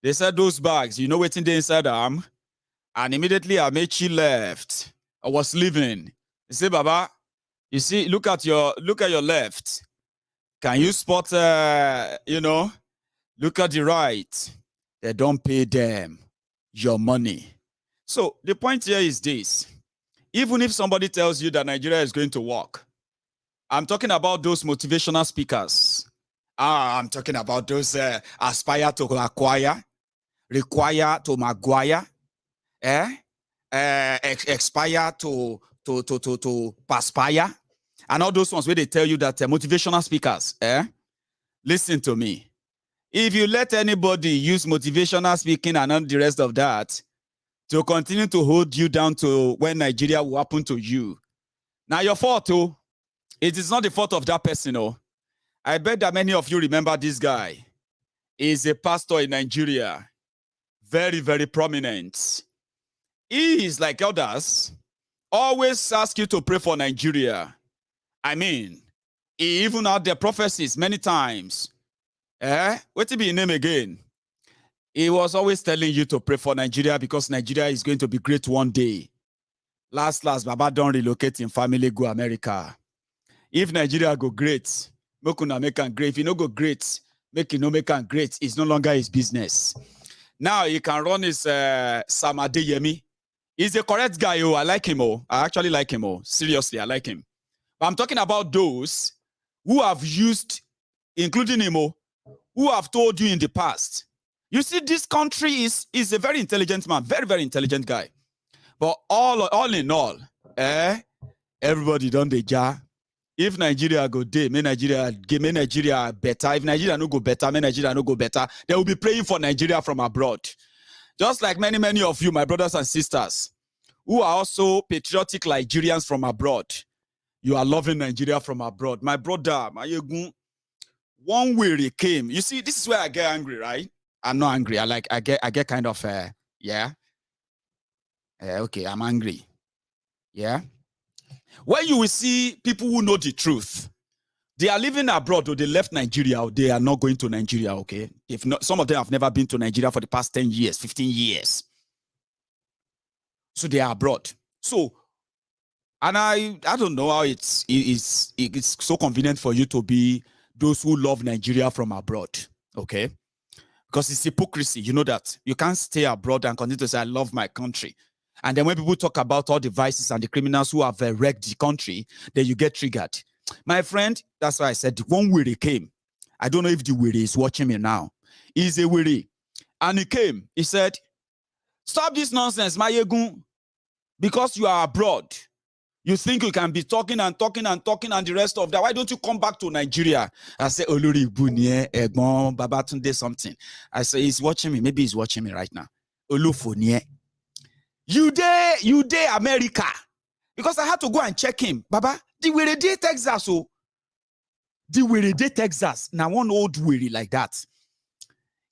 [SPEAKER 7] they said those bags, waiting there inside them. And immediately Amechi left. I was leaving. He said, Baba, you see, look at your left. Can you spot, look at the right. They don't pay them your money. So the point here is this. Even if somebody tells you that Nigeria is going to work, I'm talking about those motivational speakers. I'm talking about those aspire to acquire, require to maguire, expire to perspire, and all those ones where they tell you that motivational speakers. Listen to me. If you let anybody use motivational speaking and all the rest of that to continue to hold you down to when Nigeria will happen to you, now your fault, oh. It is not the fault of that person, oh. I bet that many of you remember this guy. He's a pastor in Nigeria. Very, very prominent. He is like others. Always ask you to pray for Nigeria. I mean, he even had their prophecies many times. What to be his name again? He was always telling you to pray for Nigeria because Nigeria is going to be great one day. Last, Baba don't relocate in family, go America. If Nigeria go great, make una make am great. If you no go great, make you no make am great. It's no longer his business. Now he can run his Sam Adeyemi. He's a correct guy. Oh, I like him. Oh, I actually like him. Oh, seriously, I like him. But I'm talking about those who have used, including him, oh, who have told you in the past. You see, this country is a very intelligent man, very, very intelligent guy. But all in all, everybody done the jar. If Nigeria go day, may Nigeria better. If Nigeria no go better, may Nigeria no go better. They will be praying for Nigeria from abroad. Just like many, many of you, my brothers and sisters, who are also patriotic Nigerians from abroad. You are loving Nigeria from abroad. My brother, Maiyegun, one way he came. You see, this is where I get angry, right? I'm not angry. I get kind of, okay, I'm angry. Yeah. When you will see people who know the truth They are living abroad, or they left Nigeria, or they are not going to Nigeria, okay? If not, some of them have never been to Nigeria for the past 10 years, 15 years. So they are abroad. So, and I don't know how it's so convenient for you to be those who love Nigeria from abroad, okay? Because it's hypocrisy, you know that. You can't stay abroad and continue to say, I love my country. And then when people talk about all the vices and the criminals who have wrecked the country, then you get triggered. My friend, that's why I said one Wiri came. I don't know if the Wiri is watching me now. He's a Wiri. And he came. He said, stop this nonsense, Maiyegun. Because you are abroad, you think you can be talking and talking and talking and the rest of that. Why don't you come back to Nigeria? I say, Olori Bunye, Egbon, Babatunde, something. I say, he's watching me. Maybe he's watching me right now. Olufonye. You dey America. Because I had to go and check him. Baba, the Wiri dey Texas, oh. The Wiri dey Texas. Now one old Wiri like that.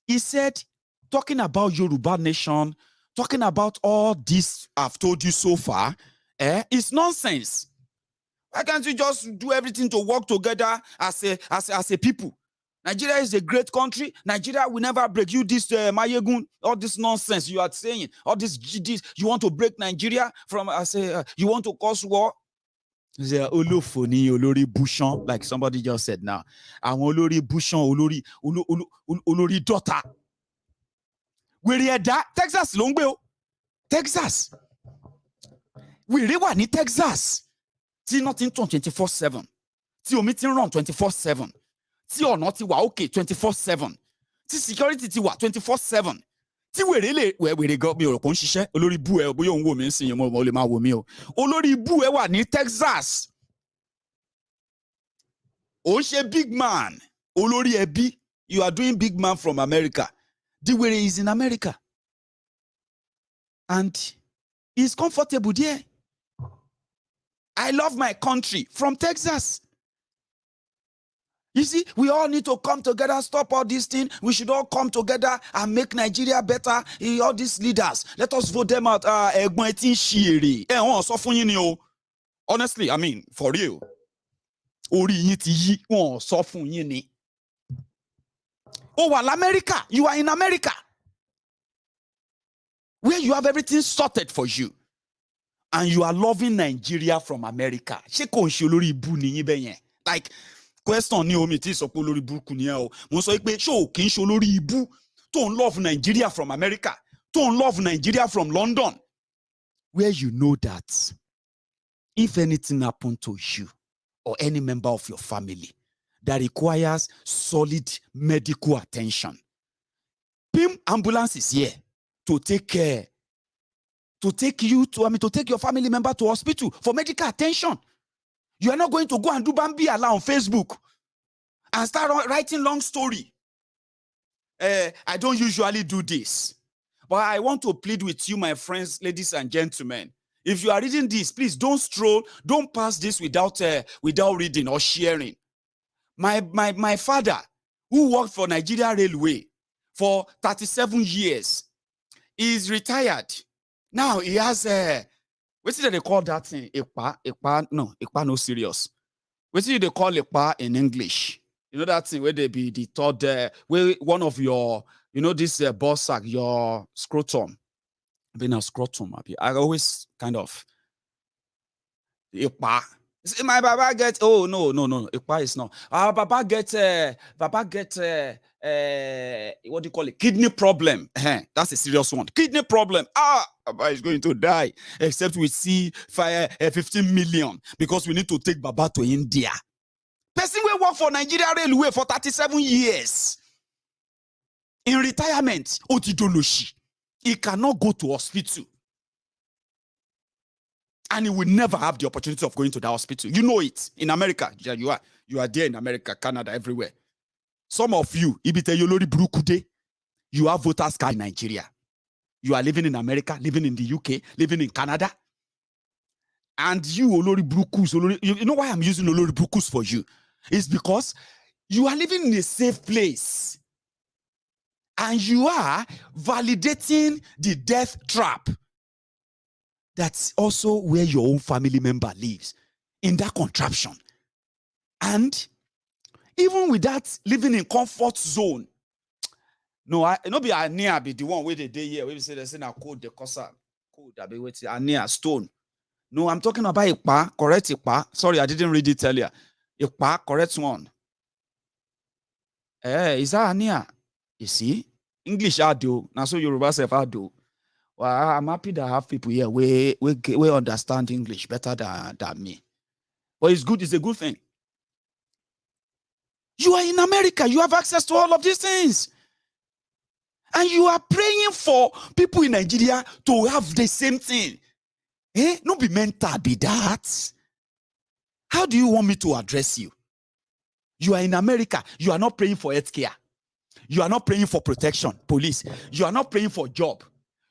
[SPEAKER 7] He said, talking about Yoruba nation, talking about all this I've told you so far, it's nonsense. Why can't you just do everything to work together as a people? Nigeria is a great country. Nigeria will never break. You this Maiyegun, all this nonsense you are saying, all this you want to break Nigeria from, you want to cause war. They are olofoni, olori bushon, like somebody just said now. Àwọn olórí bushon, olórí daughter. Where that Texas ló ń gbé o. Texas. Wèrè wà ní Texas. Tí nothing turn 24/7. Tí omi ti run 24/7. Tí ọ̀nà ti wà okay 24/7. Tí security ti wà 24/7. Tí wèrè lè gan mi ò rò kó ń ṣiṣẹ́. Olórí bú ẹ bóyá òun wò mí ń sìn yẹn mo lè máa wò mí o. Olórí bú ẹ wà ní Texas. Ó ń ṣe big man. Olórí ẹbí. You are doing big man from America. The wèrè is in America. And he's comfortable there. I love my country from Texas. You see, we all need to come together, stop all this thing. We should all come together and make Nigeria better. All these leaders, let us vote them out. Honestly, I mean, for real. Oh, well, America, you are in America, where you have everything sorted for you. And you are loving Nigeria from America. Like, question ni omi ti sọ pé olórí burúkú ni ẹ o. Mo sọ pé ṣó kì í ṣe olórí ibú tó ń love Nigeria from America, tó ń love Nigeria from London, where you know that if anything happened to you or any member of your family that requires solid medical attention, PIM ambulance is here to take care, to take you to, to take your family member to hospital for medical attention. You are not going to go and do Bambi Allah on Facebook and start writing long story. I don't usually do this, but I want to plead with you, my friends, ladies and gentlemen. If you are reading this, please don't stroll, don't pass this without reading or sharing. My father, who worked for Nigeria Railway for 37 years, is retired. Now he has what did they call that thing? Ipa no serious. What did they call Ipa in English? You know that thing where they be the third, where one of your, you know, this ball sack, your scrotum. Being a scrotum, I always kind of Ipa. My baba get, oh no, Ipa is not. Baba get what do you call it? Kidney problem. That's a serious one. Kidney problem. Baba is going to die. Except we see 15 million because we need to take Baba to India. Person will work for Nigeria Railway for 37 years. In retirement, Otidoloshi. He cannot go to hospital. And he will never have the opportunity of going to the hospital. You know it. In America, you are there in America, Canada, everywhere. Some of you, you have voters card in Nigeria. You are living in America, living in the UK, living in Canada. And you, Olori Brukus, you know why I'm using Olori Brukus for you? It's because you are living in a safe place. And you are validating the death trap. That's also where your own family member lives, in that contraption. And Even with that living in comfort zone. No, I no be Ania be the one where they day here. We say they say na code the cosa code that be waiting Ania stone. No, I'm talking about Ipa, correct Ipa. Sorry, I didn't read it earlier. Ipa, correct one. Is that Ania? You see? English I do. Now so Yoruba self I do. Well, I'm happy to have people here we understand English better than me. But it's good, it's a good thing. You are in America, you have access to all of these things. And you are praying for people in Nigeria to have the same thing. No be mental, be that. How do you want me to address you? You are in America, you are not praying for healthcare. You are not praying for protection, police. You are not praying for job.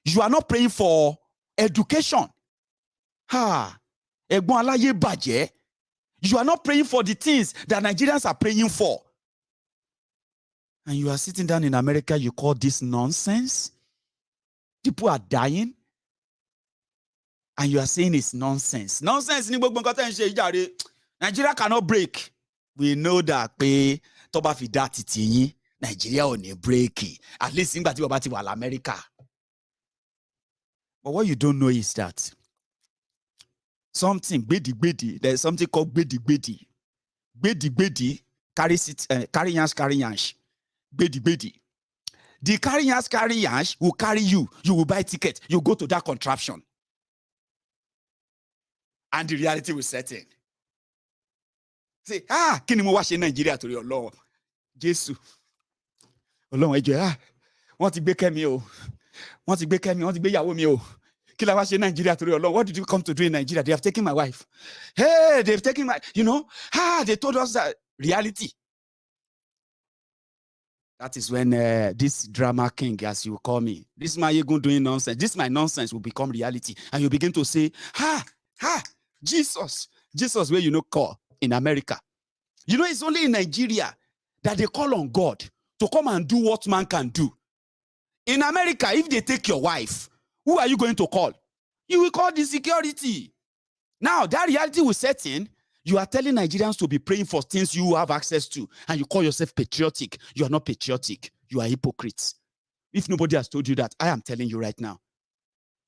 [SPEAKER 7] You are not praying for education. You are not praying for the things that Nigerians are praying for. And you are sitting down in America, you call this nonsense? People are dying. And you are saying it's nonsense. Nonsense. Nigeria cannot break. We know that Nigeria only break. At least in America. But what you don't know is that something bedi, there's something called bedi. Bedi carry yansh. Bedi. The carry yansh will carry you. You will buy ticket. You go to that contraption. And the reality will set in. Say, kini mo wa se Nigeria tori Ọlọ́run. Jesus. Ọlọ́run ẹjọ́ wọ́n ti gbé Kẹ́mi o. Wọ́n ti gbé Kẹ́mi, wọ́n ti gbé ìyàwó mi o. Kí la wá ṣe Nigeria tori Ọlọ́run. What did you come to do in Nigeria? They have taken my wife. Hey, they've taken my, they told us that reality. That is when this drama king, as you call me, this Maiyegun doing nonsense, this my nonsense will become reality. And you begin to say, Jesus where call in America. It's only in Nigeria that they call on God to come and do what man can do. In America, if they take your wife, who are you going to call? You will call the security. Now, that reality will set in. You are telling Nigerians to be praying for things you have access to, and you call yourself patriotic. You are not patriotic. You are hypocrites. If nobody has told you that, I am telling you right now.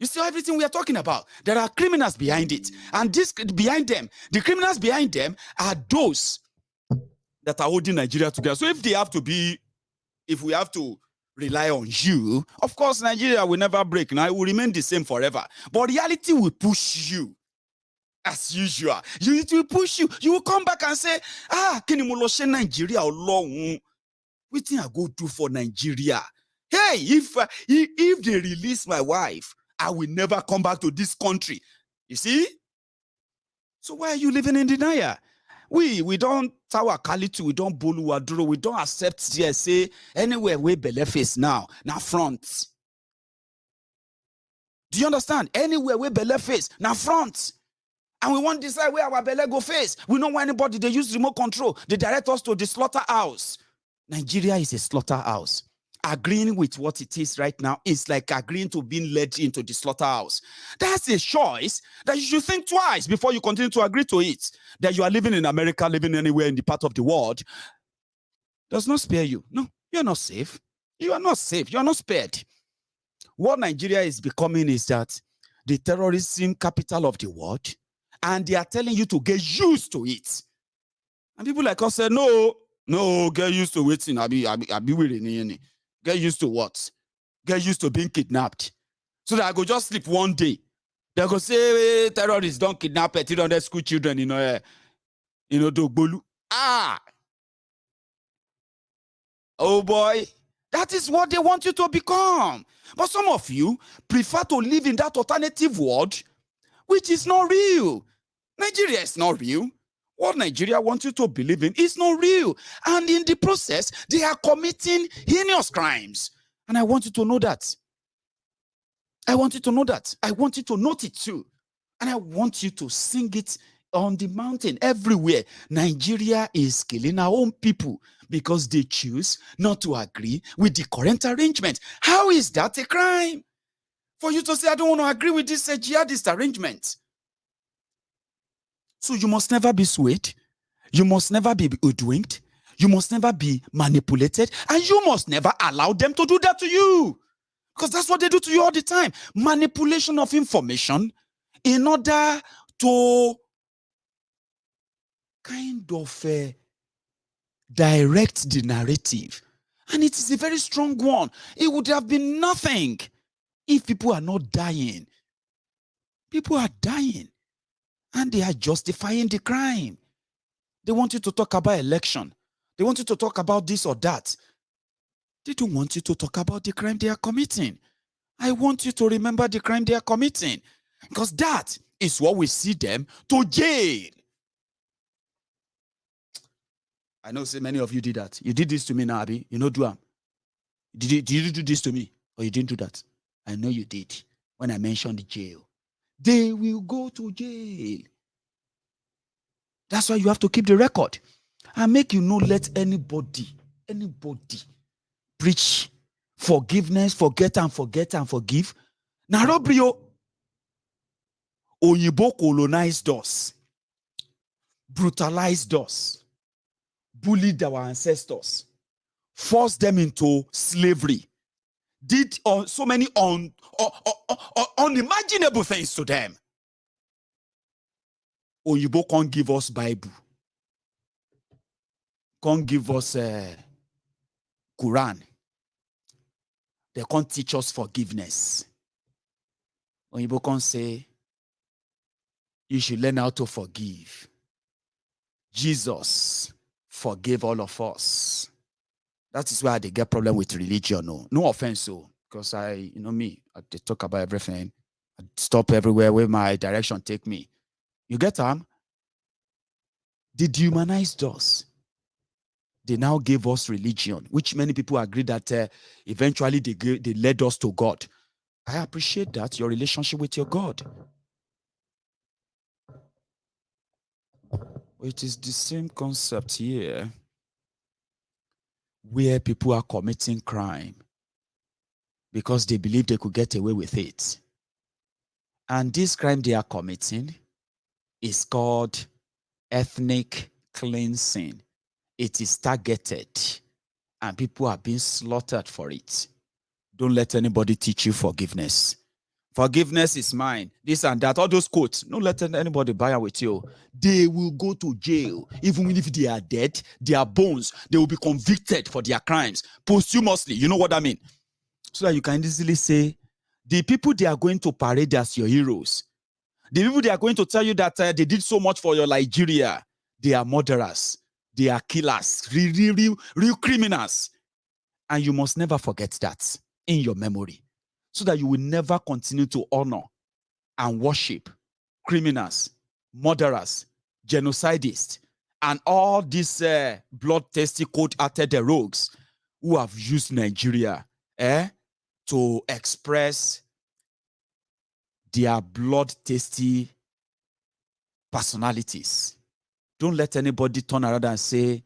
[SPEAKER 7] You see everything we are talking about. There are criminals behind it. And the criminals behind them are those that are holding Nigeria together. So if we have to rely on you, of course, Nigeria will never break. Now it will remain the same forever. But reality will push you. As usual, it will push you. You will come back and say, can you Nigeria alone? What thing I go do for Nigeria? Hey, if they release my wife, I will never come back to this country. You see? So why are you living in denial? We don't tower quality, we don't bolu waduro, we don't accept say anywhere we belle face now front. Do you understand? Anywhere we belle face now front. And we want to decide where our belly go face. We don't want anybody. They use remote control. They direct us to the slaughterhouse. Nigeria is a slaughterhouse. Agreeing with what it is right now is like agreeing to being led into the slaughterhouse. That's a choice that you should think twice before you continue to agree to it. That you are living in America, living anywhere in the part of the world, does not spare you. No, you're not safe. You are not safe. You are not spared. What Nigeria is becoming is that the terrorism capital of the world, and they are telling you to get used to it. And people like us say, no, get used to waiting. I be willing. Get used to what? Get used to being kidnapped. So that I go just sleep one day. They go say, terrorists don't kidnap 300 school children, Dogbolu. Oh boy. That is what they want you to become. But some of you prefer to live in that alternative world, which is not real. Nigeria is not real. What Nigeria wants you to believe in is not real. And in the process, they are committing heinous crimes. And I want you to know that. I want you to know that. I want you to note it too. And I want you to sing it on the mountain everywhere. Nigeria is killing our own people because they choose not to agree with the current arrangement. How is that a crime? For you to say, I don't want to agree with this jihadist arrangement. So you must never be swayed. You must never be hoodwinked. You must never be manipulated, and you must never allow them to do that to you. Because that's what they do to you all the time. Manipulation of information in order to kind of direct the narrative. And it is a very strong one. It would have been nothing if people are not dying. People are dying, and they are justifying the crime. They want you to talk about election. They want you to talk about this or that. They don't want you to talk about the crime they are committing. I want you to remember the crime they are committing, because that is what we see them to jail. I know so many of you did that. You did this to me now, Abi. You know, do did you do this to me, or you didn't do that? I know you did. When I mentioned the jail, they will go to jail. That's why you have to keep the record and make you not let anybody preach forgiveness, forget and forgive. Now, Robrio, Oyibo colonized us, brutalized us, bullied our ancestors, forced them into slavery, did so many unimaginable things to them. Oyibo can't give us Bible, can't give us Quran. They can't teach us forgiveness. Oyibo can't say, you should learn how to forgive. Jesus forgave all of us. That is why they get problem with religion. No offense, so because I talk about everything. I stop everywhere where my direction take me. You get them? They dehumanized us. They now gave us religion, which many people agree that eventually they led us to God. I appreciate that, your relationship with your God. It is the same concept here, where people are committing crime because they believe they could get away with it. And this crime they are committing is called ethnic cleansing. It is targeted, and people are being slaughtered for it. Don't let anybody teach you forgiveness. Forgiveness is mine, this and that, all those quotes. Don't let anybody buy with you. They will go to jail. Even if they are dead, their bones, they will be convicted for their crimes posthumously. You know what I mean? So that you can easily say, the people they are going to parade as your heroes, the people they are going to tell you that they did so much for your Nigeria, they are murderers, they are killers, real criminals. And you must never forget that in your memory, so that you will never continue to honor and worship criminals, murderers, genocidists, and all these bloodthirsty, cold-hearted rogues who have used Nigeria to express their bloodthirsty personalities. Don't let anybody turn around and say,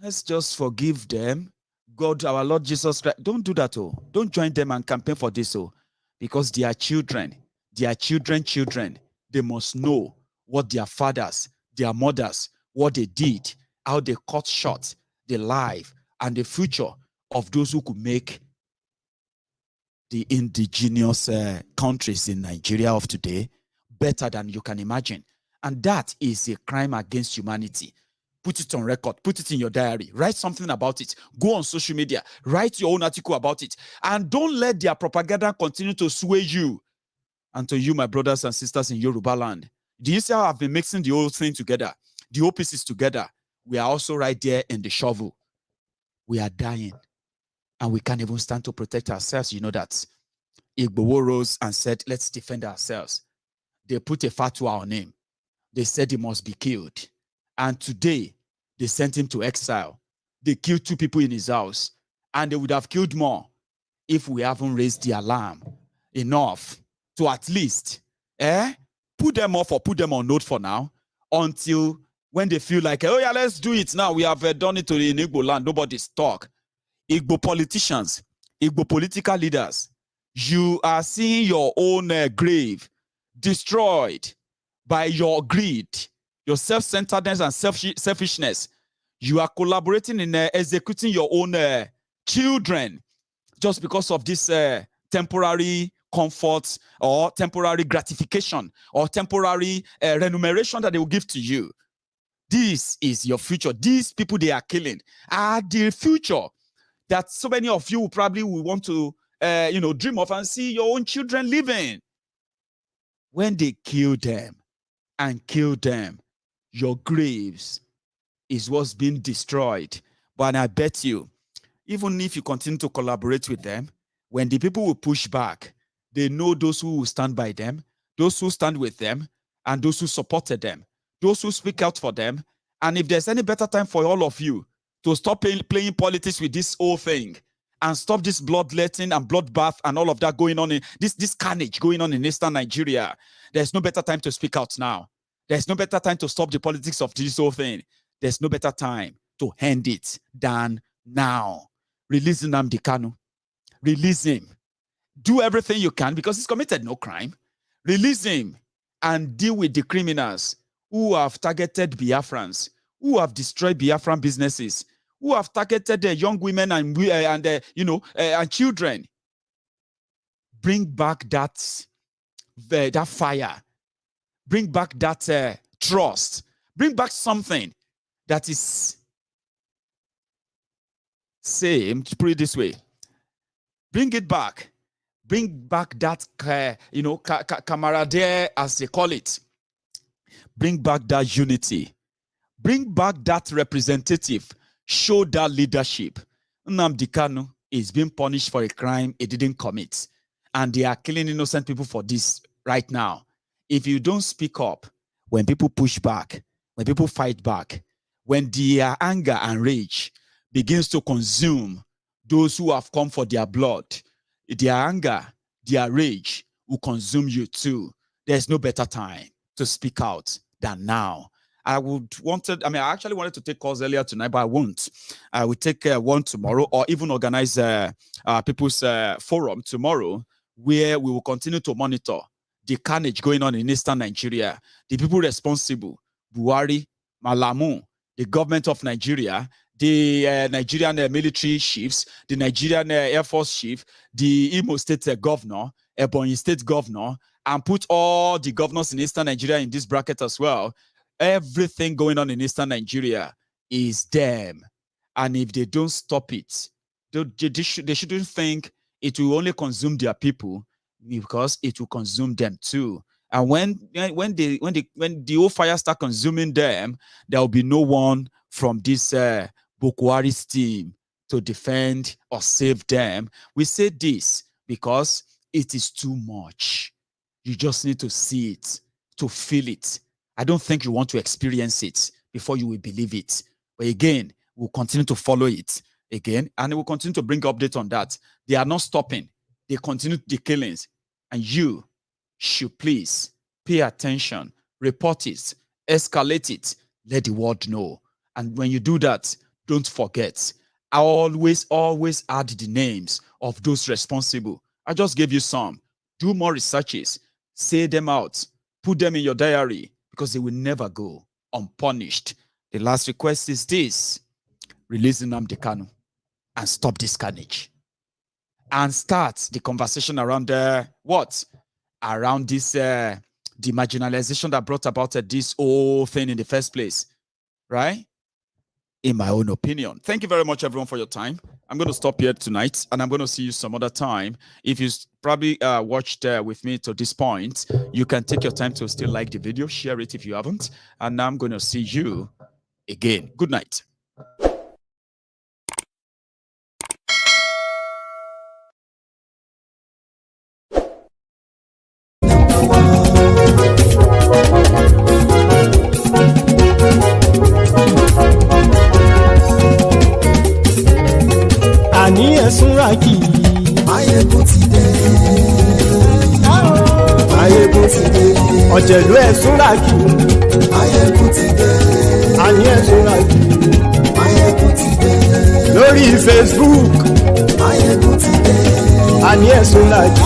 [SPEAKER 7] let's just forgive them. God, our Lord Jesus Christ. Don't do that. Don't join them and campaign for this. Because they are children. Their children. They must know what their fathers, their mothers, what they did, how they cut short the life and the future of those who could make the indigenous countries in Nigeria of today better than you can imagine. And that is a crime against humanity. Put it on record, put it in your diary, write something about it, go on social media, write your own article about it, and don't let their propaganda continue to sway you. And to you, my brothers and sisters in Yoruba land, do you see how I've been mixing the whole thing together, the whole pieces together? We are also right there in the shovel. We are dying, and we can't even stand to protect ourselves. You know that. Igbo rose and said, let's defend ourselves. They put a fatwa on him. They said he must be killed. And today, they sent him to exile. They killed 2 people in his house. And they would have killed more if we haven't raised the alarm enough to at least put them off or put them on note for now, until when they feel like, oh yeah, let's do it now. We have done it in Igbo land. Nobody's talk. Igbo politicians, Igbo political leaders, you are seeing your own grave destroyed by your greed, your self-centeredness and selfishness. You are collaborating in executing your own children just because of this temporary comfort or temporary gratification or temporary remuneration that they will give to you. This is your future. These people they are killing are the future that so many of you probably will want to dream of and see your own children living. When they kill them, your graves is what's being destroyed. But I bet you, even if you continue to collaborate with them, when the people will push back, they know those who will stand by them, those who stand with them, and those who supported them, those who speak out for them. And if there's any better time for all of you to stop playing politics with this whole thing and stop this bloodletting and bloodbath and all of that going on in this carnage going on in Eastern Nigeria, there's no better time to speak out now. There's no better time to stop the politics of this whole thing. There's no better time to end it than now. Release Nnamdi Kanu. Release him. Do everything you can because he's committed no crime. Release him and deal with the criminals who have targeted Biafrans, who have destroyed Biafran businesses, who have targeted young women and children. Bring back that fire. Bring back that trust. Bring back something that is same. To put it this way, bring it back. Bring back that camaraderie, as they call it. Bring back that unity. Bring back that representative. Show that leadership. Nnamdi Kanu is being punished for a crime he didn't commit. And they are killing innocent people for this right now. If you don't speak up, when people push back, when people fight back, when their anger and rage begins to consume those who have come for their blood, their anger, their rage will consume you too. There's no better time to speak out than now. I actually wanted to take calls earlier tonight, but I won't. I will take one tomorrow, or even organize people's forum tomorrow, where we will continue to monitor the carnage going on in Eastern Nigeria. The people responsible, Buhari, Malamu, the government of Nigeria, the Nigerian military chiefs, the Nigerian Air Force chief, the Imo State governor, Ebonyi State governor, and put all the governors in Eastern Nigeria in this bracket as well. Everything going on in Eastern Nigeria is them. And if they don't stop it, they shouldn't think it will only consume their people, because it will consume them too. And when the whole fire start consuming them, there will be no one from this Buhari's team to defend or save them. We say this because it is too much. You just need to see it, to feel it. I don't think you want to experience it before you will believe it. But again, we'll continue to follow it again, and we'll continue to bring updates on that. They are not stopping. They continue the killings. And you should please pay attention, report it, escalate it, let the world know. And when you do that, don't forget, I always add the names of those responsible. I just gave you some. Do more researches, say them out, put them in your diary, because they will never go unpunished. The last request is this: release Nnamdi Kanu and stop this carnage. And start the conversation around what? Around this, the marginalization that brought about this whole thing in the first place, right? In my own opinion. Thank you very much, everyone, for your time. I'm going to stop here tonight, and I'm going to see you some other time. If you probably watched with me to this point, you can take your time to still like the video, share it if you haven't, and I'm going to see you again. Good night.
[SPEAKER 2] Àní ẹ̀sùn rákì. Maiyegun ti dé. Maiyegun ti dé. Ọ̀jẹ̀lú ẹ̀sùn rákì. Maiyegun ti dé. Àní ẹ̀sùn rákì. Maiyegun ti dé. Lórí Facebook. Maiyegun ti dé. Àní ẹ̀sùn rákì.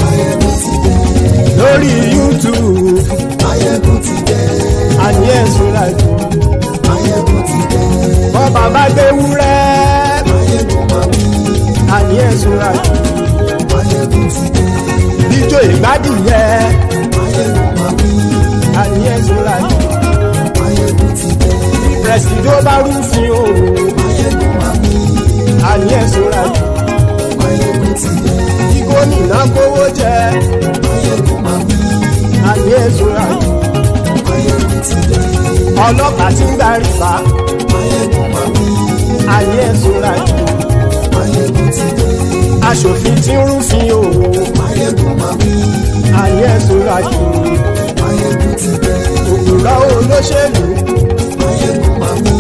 [SPEAKER 2] Maiyegun ti dé. Lórí YouTube. Maiyegun ti dé. Àní ẹ̀sùn rákì. Maiyegun ti dé. bàbá gbé wúrẹ́. Maiyegun máa wí. Àní ẹ̀sùn àjò. Maiyegun ti dé. Bíjó ìgbádìyẹ. Maiyegun máa wí. Àní ẹ̀sùn àjò. Maiyegun ti dé. Pẹ̀sìdó bá rúfin o. Maiyegun máa wí. Àní ẹ̀sùn àjò. Maiyegun ti dé. Kí gómìnà kówó jẹ. Maiyegun máa wí. Àní ẹ̀sùn àjò. Maiyegun ti dé. Ọlọ́pàá tí ń darí bá. Maiyegun máa wí. Àní ẹ̀sùn àjò. Maiyegun ti dé. Aṣòfin tí ń rúfin o. Maiyegun máa wí. Àní ẹ̀sùn àjò. Maiyegun ti dé. Òkúrọ̀ olóṣèlú. Maiyegun máa wí.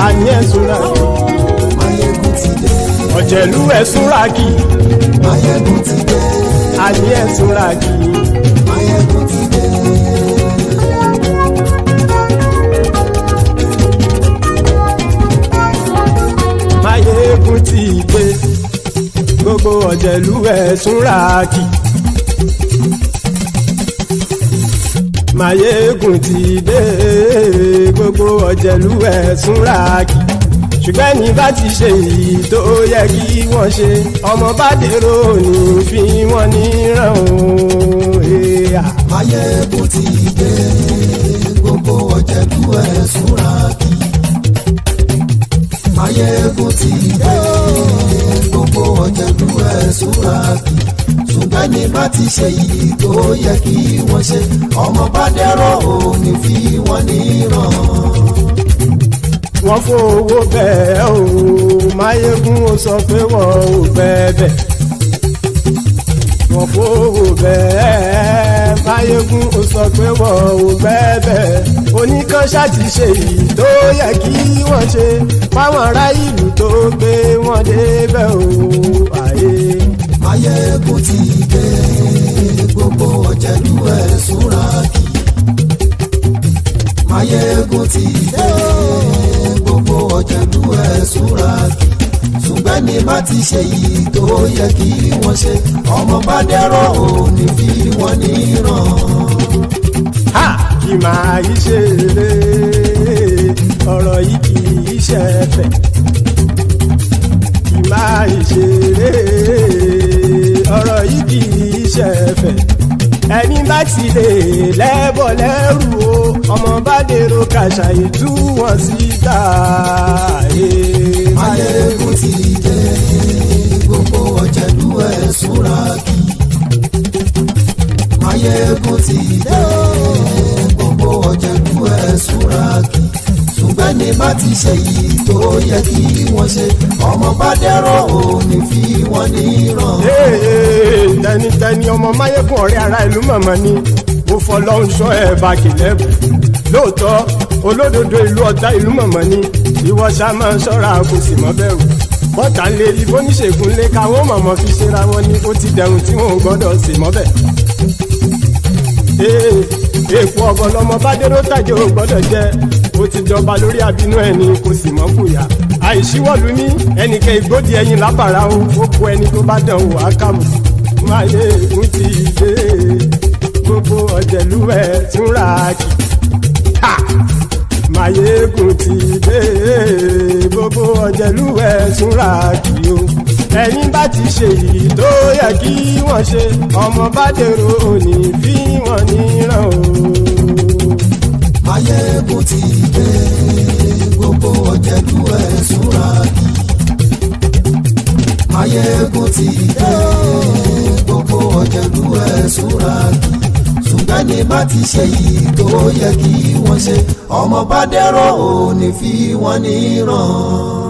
[SPEAKER 2] Àní ẹ̀sùn àjò. Maiyegun ti dé. Ọ̀jẹ̀lú ẹ̀sùn ràgì. Maiyegun ti dé. Àní ẹ̀sùn ràgì. Maiyegun ti dé. Maiyegun ti dé. Gbogbo ọ̀jẹ̀lú ẹ̀sùn ràgì. Maiyegun ti dé. Gbogbo ọ̀jẹ̀lú ẹ̀sùn ràgì. Ṣùgbọ́n ní bá ti ṣe èyí tó yẹ kí wọ́n ṣe, ọmọ bá dèrò ní fi wọ́n níran o. Maiyegun ti dé. Gbogbo ọ̀jẹ̀lú ẹ̀sùn ràgì. Maiyegun ti dé. Gbogbo ọ̀jẹ̀lú ẹ̀sùn ràgì. Ṣùgbọ́n ní bá ti ṣe èyí tó yẹ kí wọ́n ṣe, ọmọ bá dèrò ní fi wọ́n níran. Wọ́n fowó bẹ́ẹ̀ o, Maiyegun ó sọ pé wọ́n ò bẹ́ẹ̀. Wọ́n fowó bẹ́ẹ̀, Maiyegun ó sọ pé wọ́n ò bẹ́ẹ̀. Oníkan ṣáàtì ṣe èyí tó yẹ kí wọ́n ṣe, fáwọn ará ìlú tó gbé wọn débẹ̀ o. Maiyegun ti dé. Gbogbo ọ̀jẹ̀lú ẹ̀sùn ràgì. Maiyegun ti dé. Gbogbo ọ̀jẹ̀lú ẹ̀sùn ràgì. Ṣùgbọ́n ní bá ti ṣe yìí tó yẹ kí wọ́n ṣe, ọmọ bá dẹ́rọ̀ ò ní fi wọ́n níran. Kì máa yí ṣe eré, ọ̀rọ̀ yìí kì í ṣe ẹ̀fẹ̀. Kì máa yí ṣe eré, ọ̀rọ̀ yìí kì í ṣe ẹ̀fẹ̀. Ẹni bá ti lè lẹ́bọ̀ lẹ́rù o, ọmọ bá dèrò kàṣà ìtú wọn síta. Maiyegun ti dé. Gbogbo ọ̀jẹ̀lú ẹ̀sùn ràgì. Maiyegun ti dé. Gbogbo ọ̀jẹ̀lú ẹ̀sùn ràgì. Ṣùgbọ́n ní bá ti ṣe yìí tó yẹ kí wọ́n ṣe, ọmọ bá dẹ́rọ̀ ò ní fi wọ́n níran. Tẹnitẹni ọmọ Maiyegun ọ̀rẹ́ ara ìlú mọ̀mọ́ ni mo fọlọ́run sọ ẹ̀ bá kìlẹ́bù. Lóòótọ́ olódodo ìlú ọ̀tá ìlú mọ̀mọ́ ni ìwọ ṣá máa ń ṣọ́ra kò sì mọ́ bẹ̀rù. Bọ́tà ń lé ibo níṣègùn lé káwọn mọ̀mọ́ fi ṣera wọn ni ó ti dẹrùn tí wọn ò gbọ́dọ̀ sì mọ́ bẹ̀. Èèpo ọ̀gọ̀ lọmọ bá dérò tàjẹ́ ò gbọ́dọ̀ jẹ́, ó ti jọba lórí abínú ẹni kò sì mọ́ fòyà. Àìsíwọ́lu ní ẹnìkẹ́ ìgbódì ẹyin lábàrá o, ó kó ẹni tó bá dán wò á kàmù. Maiyegun ti dé. Gbogbo ọ̀jẹ̀lú ẹ̀sùn ràgì. Maiyegun ti dé. Gbogbo ọ̀jẹ̀lú ẹ̀sùn ràgì o. Ẹ̀yin bá ti ṣe èyí tó yẹ kí wọ́n ṣe, ọmọ bá dèrò òní fi wọ́n níran o. Maiyegun ti dé. Gbogbo ọ̀jẹ̀lú ẹ̀sùn ràgì. Maiyegun ti dé. Gbogbo ọ̀jẹ̀lú ẹ̀sùn ràgì. Ṣùgbọ́n ní bá ti ṣe yìí tó yẹ kí wọ́n ṣe, ọmọ bá dẹ́rọ̀ ò ní fi wọ́n níran.